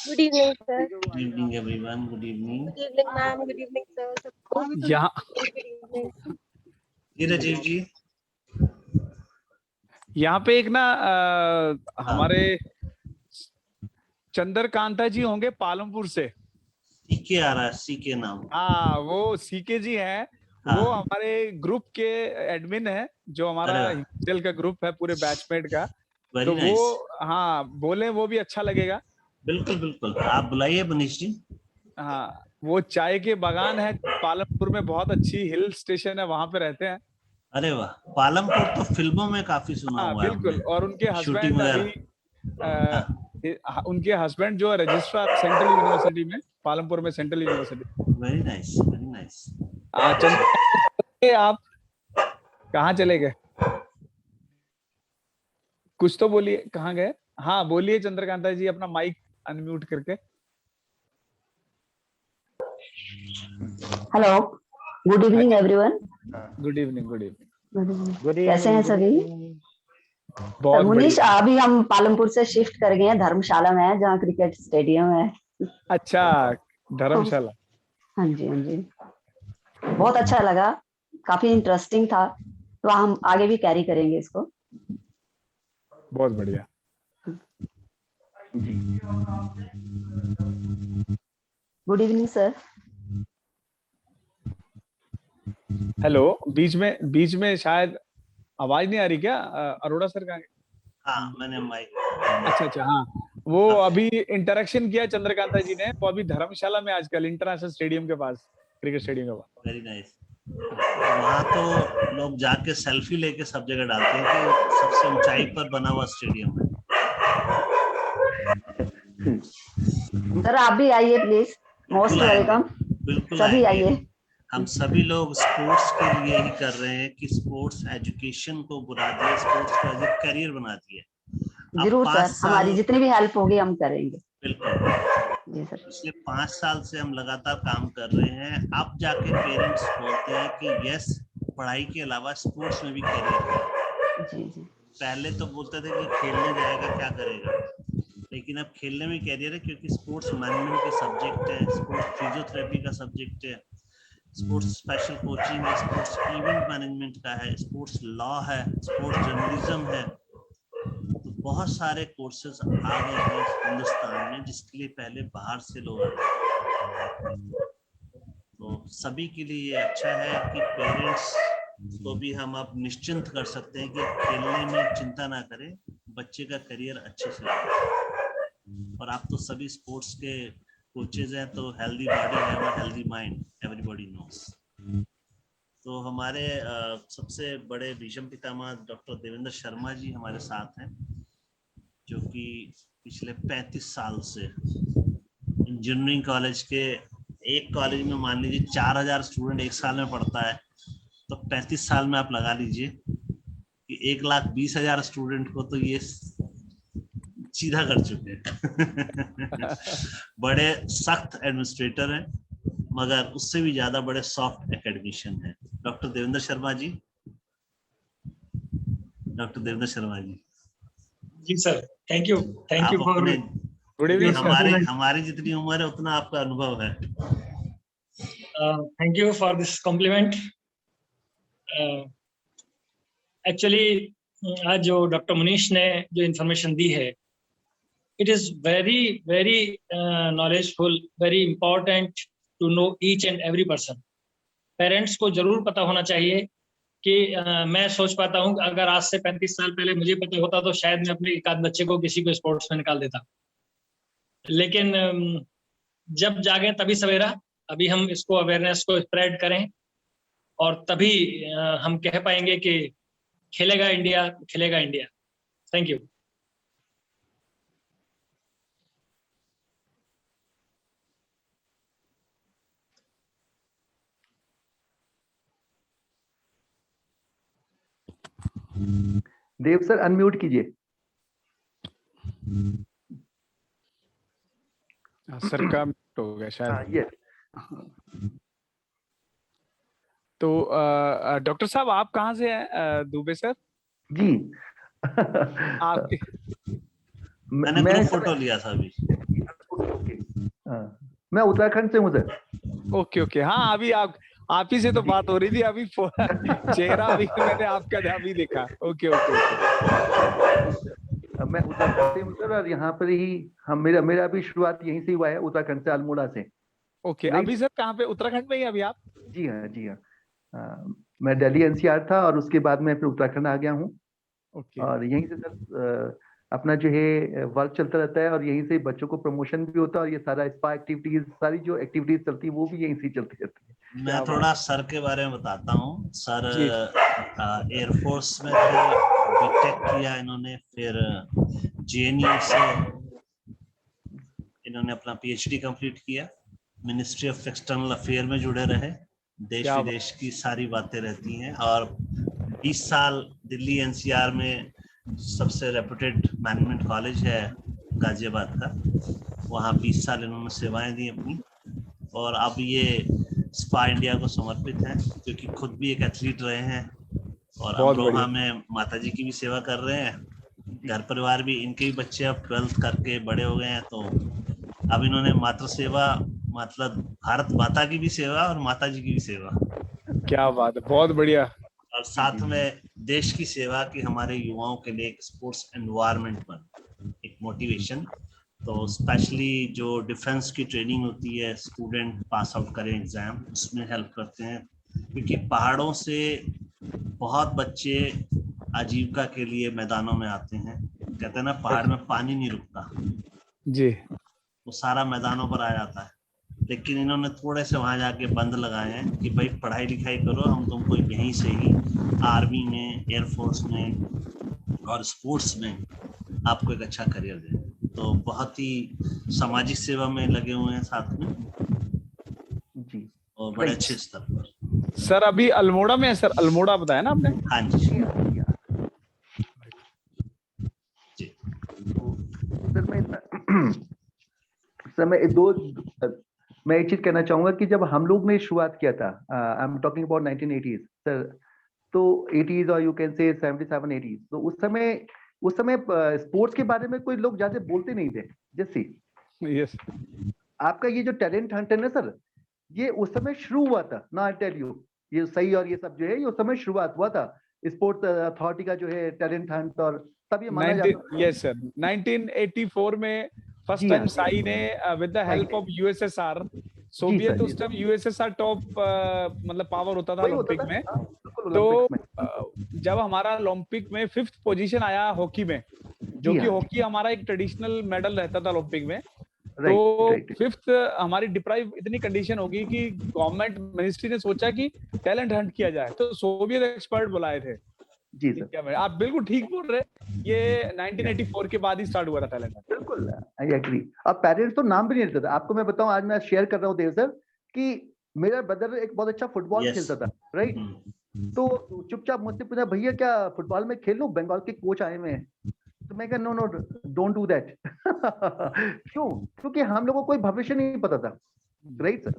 Speaker 11: Good evening, sir.
Speaker 1: Good evening everyone. Good evening.
Speaker 11: Good evening, ma'am. Good evening, sir.
Speaker 2: यहाँ
Speaker 11: Good evening.
Speaker 1: जी राजीव जी।
Speaker 2: यहाँ पे एक ना हमारे चंद्रकांता जी होंगे पालमपुर से।
Speaker 1: सीके आ रहा है, सीके नाम।
Speaker 2: हाँ वो सीके जी हैं।
Speaker 1: हाँ।
Speaker 2: वो हमारे ग्रुप के एडमिन है, जो हमारा हिमाचल का ग्रुप है पूरे बैचमेट का।
Speaker 1: Very
Speaker 2: तो
Speaker 1: nice.
Speaker 2: वो हाँ बोले वो भी अच्छा लगेगा।
Speaker 1: बिल्कुल बिल्कुल आप बुलाइए मनीष जी।
Speaker 2: हाँ वो चाय के बागान है पालमपुर में, बहुत अच्छी हिल स्टेशन है, वहां पे रहते हैं।
Speaker 1: अरे वाह, पालमपुर तो फिल्मों में काफी सुना
Speaker 2: हाँ
Speaker 1: हुआ है
Speaker 2: बिल्कुल।
Speaker 1: हमने।
Speaker 2: और उनके
Speaker 1: शूटिंग
Speaker 2: हस्बैंड
Speaker 1: वगैरह।
Speaker 2: अभी उनके हस्बैंड जो है रजिस्ट्रार सेंट्रल यूनिवर्सिटी में, पालमपुर में central university.
Speaker 1: Very nice very nice.
Speaker 2: आप कहाँ चले गए? कुछ तो बोलिए, कहाँ गए? हाँ बोलिए चंद्रकांता जी अपना माइक अनम्यूट करके।
Speaker 7: Hello, good evening everyone.
Speaker 2: Good evening, good evening.
Speaker 7: कैसे हैं सभी?
Speaker 2: बहुत
Speaker 7: मुनीष,
Speaker 2: बढ़िया।
Speaker 7: अभी हम पालमपुर से शिफ्ट कर गए हैं, धर्मशाला में है जहाँ क्रिकेट स्टेडियम है।
Speaker 2: अच्छा, धर्मशाला।
Speaker 7: हाँ जी हाँ जी, बहुत अच्छा लगा, काफी इंटरेस्टिंग था। तो हम आगे भी कैरी करेंगे इसको।
Speaker 2: बहुत बढ़िया।
Speaker 7: Good evening sir.
Speaker 2: हेलो, बीच में शायद आवाज नहीं आ रही क्या? अरोड़ा सर कहाँ?
Speaker 1: हाँ मैंने माइक।
Speaker 2: अच्छा हाँ, वो अभी इंटरेक्शन किया चंद्रकांता जी ने। वो अभी धर्मशाला में आजकल इंटरनेशनल स्टेडियम के पास, क्रिकेट स्टेडियम के पास।
Speaker 1: Very nice. वहाँ तो लोग जाके सेल्फी लेके सब जगह डालते हैं कि सबसे ऊंचाई पर बना हुआ स्टेडियम है।
Speaker 7: सर आप भी आइए प्लीज, मोस्ट वेलकम।
Speaker 1: बिल्कुल
Speaker 7: सभी आइए।
Speaker 1: हम सभी लोग स्पोर्ट्स के लिए ही कर रहे हैं कि स्पोर्ट्स एजुकेशन को बुला दिया, स्पोर्ट्स को एज ए करियर बना दिया।
Speaker 7: जरूर सर, हमारी जितनी भी हेल्प होगी हम करेंगे।
Speaker 1: बिल्कुल
Speaker 7: जी सर।
Speaker 1: पिछले 5 साल से हम लगातार काम कर रहे हैं। अब जाके पेरेंट्स बोलते हैं कि यस पढ़ाई के अलावा स्पोर्ट्स में भी करियर है।
Speaker 7: जी जी।
Speaker 1: पहले तो बोलते थे कि खेलने जाएगा क्या करेगा, लेकिन अब खेलने में करियर है क्योंकि स्पोर्ट्स मैनेजमेंट के सब्जेक्ट है, स्पोर्ट्स फिजियोथेरेपी का सब्जेक्ट है, स्पोर्ट्स स्पेशल कोचिंग है, स्पोर्ट्स इवेंट मैनेजमेंट का है, स्पोर्ट्स लॉ है, स्पोर्ट्स जर्नलिज्म है। तो बहुत सारे कोर्सेज आ गए हैं हिंदुस्तान में जिसके लिए पहले बाहर से लोग आते हैं। तो सभी के लिए ये अच्छा है कि पेरेंट्स को भी हम अब निश्चिंत कर सकते हैं कि खेलने में चिंता ना करें, बच्चे का करियर अच्छे से हो। और आप तो सभी स्पोर्ट्स के कोचेज हैं, तो हेल्दी बॉडी है हेल्दी माइंड, एवरीबॉडी नोस। तो हमारे सबसे बड़े भीष्म पितामह डॉक्टर देवेंद्र शर्मा जी हमारे साथ हैं, जो कि पिछले 35 साल से इंजीनियरिंग कॉलेज के एक कॉलेज में मान लीजिए 4000 स्टूडेंट एक साल में पढ़ता है, तो 35 साल में आप लगा लीजिए कि 1,20,000 स्टूडेंट को तो ये सीधा कर चुके हैं। बड़े सख्त एडमिनिस्ट्रेटर हैं, मगर उससे भी ज्यादा बड़े सॉफ्ट एकेडमिशियन हैं। Doctor Devendra Sharma ji, doctor Devendra Sharma ji.
Speaker 4: जी sir, thank you for
Speaker 2: good evening.
Speaker 1: हमारी जितनी उम्र है उतना आपका अनुभव है।
Speaker 4: Thank you for this compliment. Actually आज जो डॉक्टर मनीष ने जो इन्फॉर्मेशन दी है, it is very very knowledgeful, very important to know each and every person. Parents को जरूर पता होना चाहिए कि मैं सोच पाता हूँ अगर आज से 35 साल पहले मुझे पता होता तो शायद मैं अपने एक आध बच्चे को किसी को स्पोर्ट्स में निकाल देता, लेकिन जब जागे तभी सवेरा। अभी हम इसको अवेयरनेस को स्प्रेड करें और तभी हम कह पाएंगे कि खेलेगा इंडिया, खेलेगा India. Thank you.
Speaker 5: Dev sir unmute कीजिए।
Speaker 2: सर का म्यूट हो गया शायद।
Speaker 5: यस।
Speaker 2: तो डॉक्टर साहब आप कहाँ से हैं दुबे सर?
Speaker 5: जी
Speaker 2: आपके
Speaker 1: मैंने ग्रुप फोटो लिया था अभी।
Speaker 5: मैं उत्तराखंड से हूँ सर।
Speaker 2: ओके। हाँ अभी आप ही से तो बात हो रही थी, अभी चेहरा अभी मैंने आपका अभी देखा। ओके।
Speaker 5: मैं उत्तराखंड से हूँ सर, और यहाँ पर ही हम मेरा भी शुरुआत यहीं से हुआ है, उत्तराखंड से, अल्मोड़ा से।
Speaker 2: ओके। अभी सर कहाँ पे? उत्तराखंड में ही अभी आप?
Speaker 5: जी हाँ। मैं दिल्ली एनसीआर था और उसके बाद मैं फिर उत्तराखंड आ गया हूँ। और यहीं से सर अपना जो है वर्क चलता रहता है, और यहीं से बच्चों को प्रमोशन भी होता है, और ये सारा स्पा एक्टिविटीज, सारी जो एक्टिविटीज चलती है वो भी यहीं से चलती रहती है।
Speaker 1: मैं थोड़ा सर के बारे में बताता हूँ। सर एयरफोर्स में थे, बीटेक किया इन्होंने, फिर जेएनयू से इन्होंने अपना पीएचडी कंप्लीट किया। मिनिस्ट्री ऑफ एक्सटर्नल अफेयर में जुड़े रहे, देश विदेश की सारी बातें रहती हैं। और 20 साल दिल्ली एनसीआर में सबसे रेपुटेड मैनेजमेंट कॉलेज है गाजियाबाद का, वहाँ 20 साल इन्होंने सेवाएं दी अपनी। और अब ये स्पा इंडिया को समर्पित है, क्योंकि खुद भी एक एथलीट रहे हैं, और अमरोहा में माताजी की भी सेवा कर रहे हैं। घर परिवार भी, इनके भी बच्चे अब 12th करके बड़े हो गए हैं, तो अब इन्होंने मातृ सेवा, मतलब भारत माता की भी सेवा और माताजी की भी सेवा।
Speaker 2: क्या बात है, बहुत बढ़िया।
Speaker 1: और साथ में देश की सेवा की, हमारे युवाओं के लिए एक स्पोर्ट्स एनवायरनमेंट बन, एक मोटिवेशन। तो स्पेशली जो डिफेंस की ट्रेनिंग होती है, स्टूडेंट पास आउट करें एग्जाम, उसमें हेल्प करते हैं। क्योंकि पहाड़ों से बहुत बच्चे आजीविका के लिए मैदानों में आते हैं। कहते हैं ना, पहाड़ में पानी नहीं रुकता
Speaker 2: जी,
Speaker 1: वो सारा मैदानों पर आ जाता है। लेकिन इन्होंने थोड़े से वहां जाके बंद लगाए हैं कि भाई पढ़ाई लिखाई करो, हम तुमको यहीं से ही आर्मी में, एयरफोर्स में और स्पोर्ट्स में आपको एक अच्छा करियर दें। तो बहुत ही सामाजिक सेवा में लगे हुए हैं साथ में
Speaker 5: जी,
Speaker 1: और बड़े अच्छे स्तर पर।
Speaker 2: सर अभी अल्मोड़ा में है सर? अल्मोड़ा बताया ना आपने?
Speaker 1: हाँ जी।
Speaker 5: सर मैं एक चीज कहना चाहूंगा कि जब हम लोग ने शुरुआत किया था, I am talking about 1980s sir, तो 80s और यू कैन से 77 80s, तो उस समय स्पोर्ट्स के बारे में कोई लोग ज्यादा बोलते नहीं थे। जैसे
Speaker 2: यस,
Speaker 5: आपका ये जो टैलेंट हंट है ना सर, ये उस समय शुरू हुआ था ना, आई टेल यू, ये सही और ये सब जो है, ये उस समय शुरुआत हुआ था स्पोर्ट्स अथॉरिटी का जो है टैलेंट हंट, और तब ये माना जाता।
Speaker 2: यस सर, 1984 में फर्स्ट
Speaker 5: जी
Speaker 2: टाइम
Speaker 5: हाँ।
Speaker 2: साई ने with the help of USSR, Soviet उस टाइम यूएसएसआर टॉप मतलब पावर होता था
Speaker 5: वही होता
Speaker 2: ओलंपिक
Speaker 5: था,
Speaker 2: में।
Speaker 5: हाँ, बिल्कुल
Speaker 2: तो
Speaker 5: ओलंपिक्स में।
Speaker 2: जब हमारा ओलंपिक में 5th पोजीशन आया हॉकी में, जो
Speaker 5: जी
Speaker 2: कि
Speaker 5: हाँ।
Speaker 2: हॉकी हमारा एक ट्रेडिशनल मेडल रहता था ओलंपिक में,
Speaker 5: राइट
Speaker 2: तो
Speaker 5: राइट
Speaker 2: 5th हमारी डिप्राइव इतनी कंडीशन होगी कि गवर्नमेंट मिनिस्ट्री ने सोचा कि टैलेंट हंट किया जाए, तो सोवियत एक्सपर्ट बुलाए थे
Speaker 5: जी सर।
Speaker 2: इंडिया में। आप बिल्कुल ठीक बोल रहे, ये 1984 के बाद ही स्टार्ट हुआ था टैलेंट हंट।
Speaker 5: बिल्कुल आई एग्री। अब पेरेंट्स तो नाम भी नहीं लेते थे। आपको मैं बताऊं, आज मैं शेयर कर रहा हूँ देव सर कि मेरा ब्रदर एक बहुत अच्छा फुटबॉल खेलता था, राइट। तो चुपचाप मुझसे पूछा, भैया क्या फुटबॉल में खेल लूं, बंगाल के कोच आए हुए हैं। तो मैं कहा no no don't do that. क्यों? क्योंकि हम लोगों को कोई भविष्य नहीं पता था, राइट सर।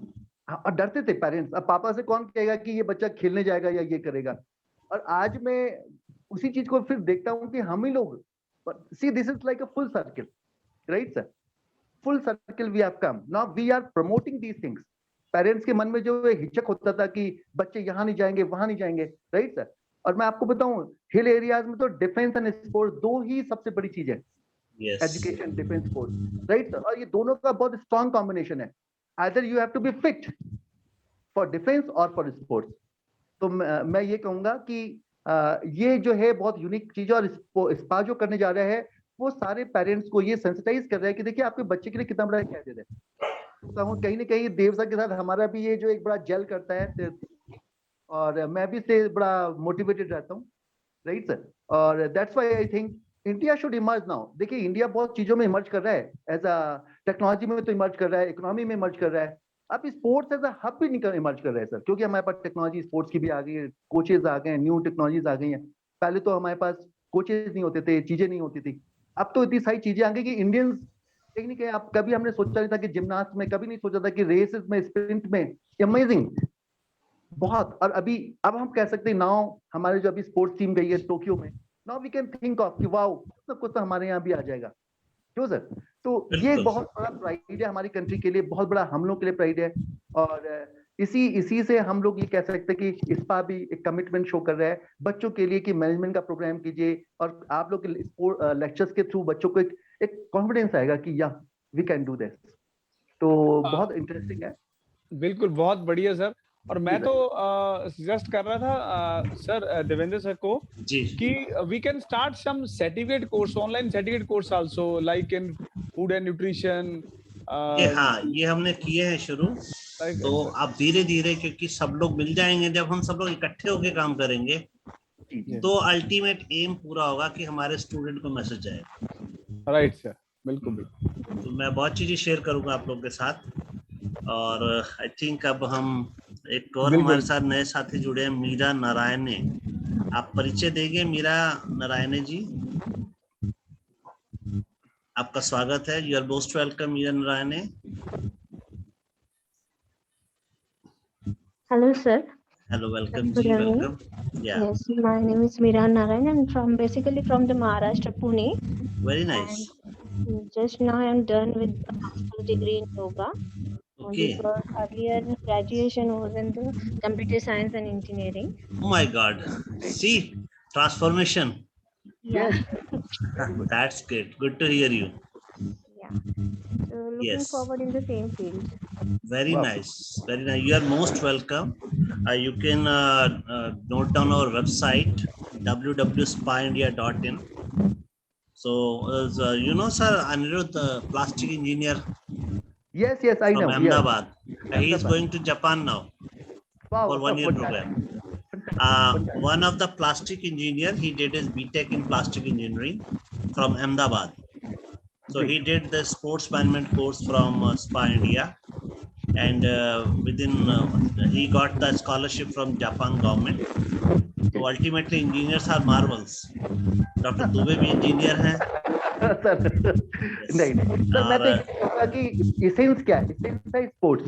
Speaker 5: और डरते थे पेरेंट्स, अब पापा से कौन कहेगा कि ये बच्चा खेलने जाएगा या ये करेगा। और आज मैं उसी चीज को फिर देखता हूँ कि हम ही लोग, see this is like a full circle, right sir. Full circle we have come, now we are promoting these things. Parents के मन में जो हिचक होता था कि बच्चे यहाँ नहीं जाएंगे वहां नहीं जाएंगे, राइट सर। और मैं आपको बताऊं, हिल एरियाज में तो डिफेंस एंड स्पोर्ट्स दो ही सबसे बड़ी चीज है, education, defence, sports, right sir. और ये दोनों का बहुत स्ट्रॉन्ग कॉम्बिनेशन है। Either you have to be fit for defence और फॉर स्पोर्ट्स। तो मैं ये कहूंगा कि ये जो है बहुत यूनिक चीज है। और स्पा जो करने जा रहा है वो सारे पेरेंट्स को ये सेंसिटाइज कर रहा है कि देखिए आपके बच्चे के लिए कितना बड़ा क्या दे रहे हैं। तो कहीं ना कहीं देवसा के साथ हमारा भी ये जो एक बड़ा जेल करता है, और मैं भी इससे बड़ा मोटिवेटेड रहता हूँ, राइट सर। और that's why I think India should emerge now. देखिए इंडिया बहुत चीजों में इमर्ज कर रहा है, एज अ टेक्नोलॉजी में तो इमर्ज कर रहा है, इकोनॉमी में इमर्ज कर रहा है। अब स्पोर्ट्स एज अ हब भी इमर्ज कर रहा है सर, क्योंकि हमारे पास टेक्नोलॉजी स्पोर्ट्स की भी आ गई है, कोचेज आ गए हैं, न्यू टेक्नोलॉजीज आ गई हैं। पहले तो हमारे पास कोचेज नहीं होते थे, चीजें नहीं होती थी। अब तो इतनी सारी चीजें आ गई कि इंडियंस कहीं नहीं कहीं, आप कभी हमने सोचा नहीं था कि जिम्नास्ट में, कभी नहीं सोचा था कि रेसेस में, स्प्रिंट में, अमेजिंग बहुत। और अभी अब हम कह सकते हैं नाउ हमारे जो अभी स्पोर्ट्स टीम गई है टोक्यो में, now we can think of कि वाओ सब कुछ तो हमारे यहाँ भी आ जाएगा, क्यों सर। तो ये एक बहुत बड़ा प्राइड है हमारी कंट्री के लिए, बहुत बड़ा हम लोग के लिए प्राइड है। और इसी से हम लोग ये कह सकते हैं कि इस्पा भी एक कमिटमेंट शो कर रहा है बच्चों के लिए कि मैनेजमेंट का प्रोग्राम कीजिए, और आप लोग के लेक्चर्स के थ्रू बच्चों को एक कॉन्फिडेंस आएगा कि या वी कैन डू दिस। तो बहुत इंटरेस्टिंग है।
Speaker 2: बिल्कुल, बहुत बढ़िया सर। और मैं तो सजेस्ट कर रहा था सर देवेंद्र सर को कि we can start some certificate course, online certificate course also, like in food and nutrition.
Speaker 1: हाँ, ये हमने किए हैं शुरू। तो आप धीरे धीरे, क्योंकि सब लोग मिल जाएंगे, जब हम सब लोग इकट्ठे होकर काम करेंगे तो अल्टीमेट एम पूरा होगा कि हमारे स्टूडेंट को मैसेज जाएगा।
Speaker 2: राइट सर, बिल्कुल बिल्कुल।
Speaker 1: तो मैं बहुत चीजें शेयर करूंगा आप लोगों के साथ। और आई थिंक अब हम एक और हमारे साथ नए साथी जुड़े हैं, मीरा नारायणे। आप परिचय देंगे मीरा नारायणे जी? आपका स्वागत है। You are most welcome Meera Narayan.
Speaker 11: Hello, sir.
Speaker 1: Hello, welcome
Speaker 11: Good
Speaker 1: ji,
Speaker 11: evening.
Speaker 1: welcome. Yeah.
Speaker 11: Yes, my name is Meera Narayan. I'm basically from the Maharashtra, Pune.
Speaker 1: Very nice.
Speaker 11: And just now I'm done with a master's degree in yoga.
Speaker 1: Okay.
Speaker 11: Because earlier graduation was in the computer science and engineering.
Speaker 1: Oh my God. See, transformation.
Speaker 11: Yeah.
Speaker 1: That's good. Good to hear you.
Speaker 11: Yeah. So looking forward in the same field.
Speaker 1: Very nice. Very nice. You are most welcome. You can note down our website www.spaindia.in. So, you know, sir, Anirudh, plastic engineer.
Speaker 5: Yes, I know.
Speaker 1: From Ahmedabad. He is going to Japan now.
Speaker 5: Wow,
Speaker 1: for 1 year program. One of the plastic engineer, he did his BTech in plastic engineering from Ahmedabad. So he did the sports management course from SPA India, and he got the scholarship from Japan government. So ultimately engineers are marvels. Dr. Dubey भी engineer हैं।
Speaker 5: नहीं sir, मैं तो ये कहूँगा कि essence क्या है? इसेंस है स्पोर्ट्स।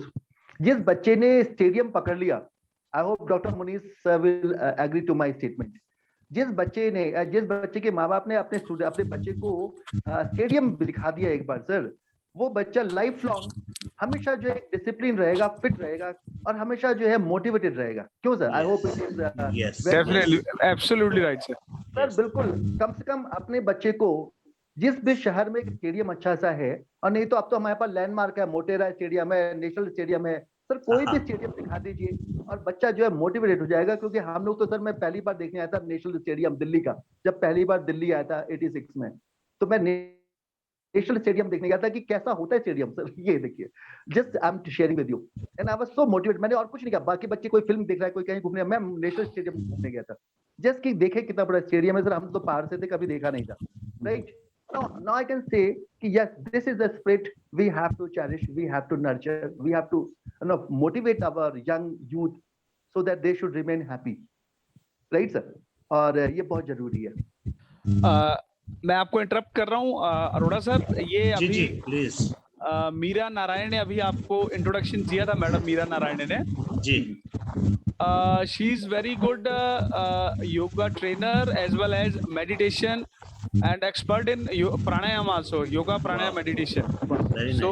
Speaker 5: जिस बच्चे ने स्टेडियम पकड़ लिया, I hope doctor Munish will agree to my statement. जिस बच्चे के माँ बाप ने अपने बच्चे को स्टेडियम दिखा दिया एक बार सर, वो बच्चा लाइफ लॉन्ग हमेशा जो है डिसिप्लिन रहेगा, फिट रहेगा, और हमेशा जो है मोटिवेटेड रहेगा, क्यों sir? I hope it is
Speaker 2: definitely, absolutely right sir.
Speaker 5: Sir बिल्कुल, कम से कम अपने बच्चे को जिस भी शहर में एक स्टेडियम अच्छा सा है, और नहीं तो अब तो हमारे पास लैंडमार्क है, मोटेरा स्टेडियम है, नेशनल स्टेडियम है, सर कोई भी स्टेडियम दिखा दीजिए और बच्चा जो है मोटिवेटेड हो जाएगा। क्योंकि हम लोग तो सर, मैं पहली बार देखने आया था नेशनल स्टेडियम दिल्ली का, जब पहली बार दिल्ली आया था 86 में, तो मैं नेशनल स्टेडियम देखने गया था कि कैसा होता है स्टेडियम। सर ये देखिए, just I am sharing with you and I was so motivated. मैंने और कुछ नहीं कहा, बाकी बच्चे कोई फिल्म देख रहा है, कोई कहीं घूमने, मैं नेशनल स्टेडियम घूमने गया था जस्ट कि देखे कितना बड़ा स्टेडियम है। सर हम तो पहाड़ से थे, कभी देखा नहीं था, right? Now I can say कि yes, this is the spirit we have to cherish, we have to nurture, we have to motivate our young youth so that they should remain happy, right sir? और ये बहुत जरूरी है।
Speaker 2: मैं आपको interrupt कर रहा हूँ अरोड़ा सर, ये अभी
Speaker 1: जी प्लीज।
Speaker 2: मीरा नारायण ने अभी आपको इंट्रोडक्शन दिया था, मैडम मीरा नारायण ने
Speaker 1: जी।
Speaker 2: She is very good yoga trainer as well as meditation and expert in pranayama also, yoga pranayama meditation.
Speaker 1: Very nice.
Speaker 2: So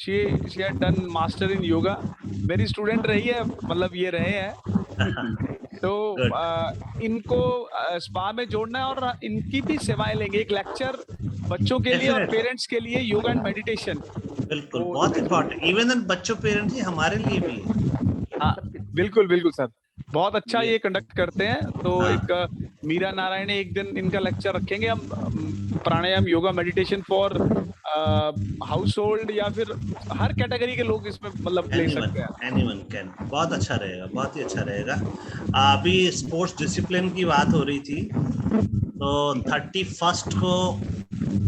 Speaker 2: she had done master in yoga. मेरी स्टूडेंट रही है, मतलब ये रहे हैं। तो इनको स्पा में जोड़ना है और इनकी भी सेवाएं लेंगे, एक लेक्चर बच्चों के लिए और पेरेंट्स के लिए, योगा एंड मेडिटेशन।
Speaker 1: बिल्कुल, बहुत इम्पोर्टेंट, इवन बच्चों पेरेंट्स ही, हमारे लिए भी।
Speaker 2: हाँ बिल्कुल बिल्कुल सर, बहुत अच्छा ये कंडक्ट करते हैं। तो एक मीरा नारायण ने एक दिन इनका लेक्चर रखेंगे हम, pranayama yoga meditation for household, या फिर हर कैटेगरी के लोग इसमें मतलब ले सकते हैं।
Speaker 1: Anyone can. बहुत अच्छा रहेगा, बहुत ही अच्छा रहेगा। अभी स्पोर्ट्स डिसिप्लिन की बात हो रही थी, तो 31 को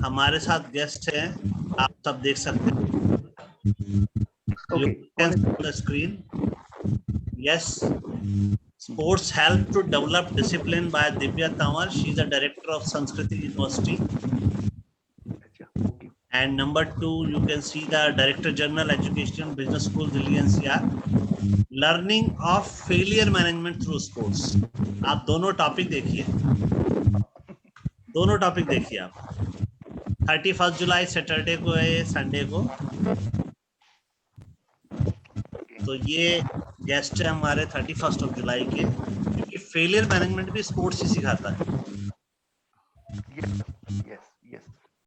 Speaker 1: हमारे साथ गेस्ट हैं, आप सब देख सकते हैं। You can see the screen. Yes, sports help to develop discipline by Divya Tanwar. She is the director of Sanskriti University. And number 2, you can see the Director General Education Business School Delhi NCR. Learning of failure management through sports. आप दोनों topic देखिए, दोनों topic देखिए आप। 31 जुलाई Saturday को है, Sunday को। तो ये गेस्ट है हमारे 31 जुलाई के, क्योंकि फेलियर मैनेजमेंट भी स्पोर्ट्स ही सिखाता है।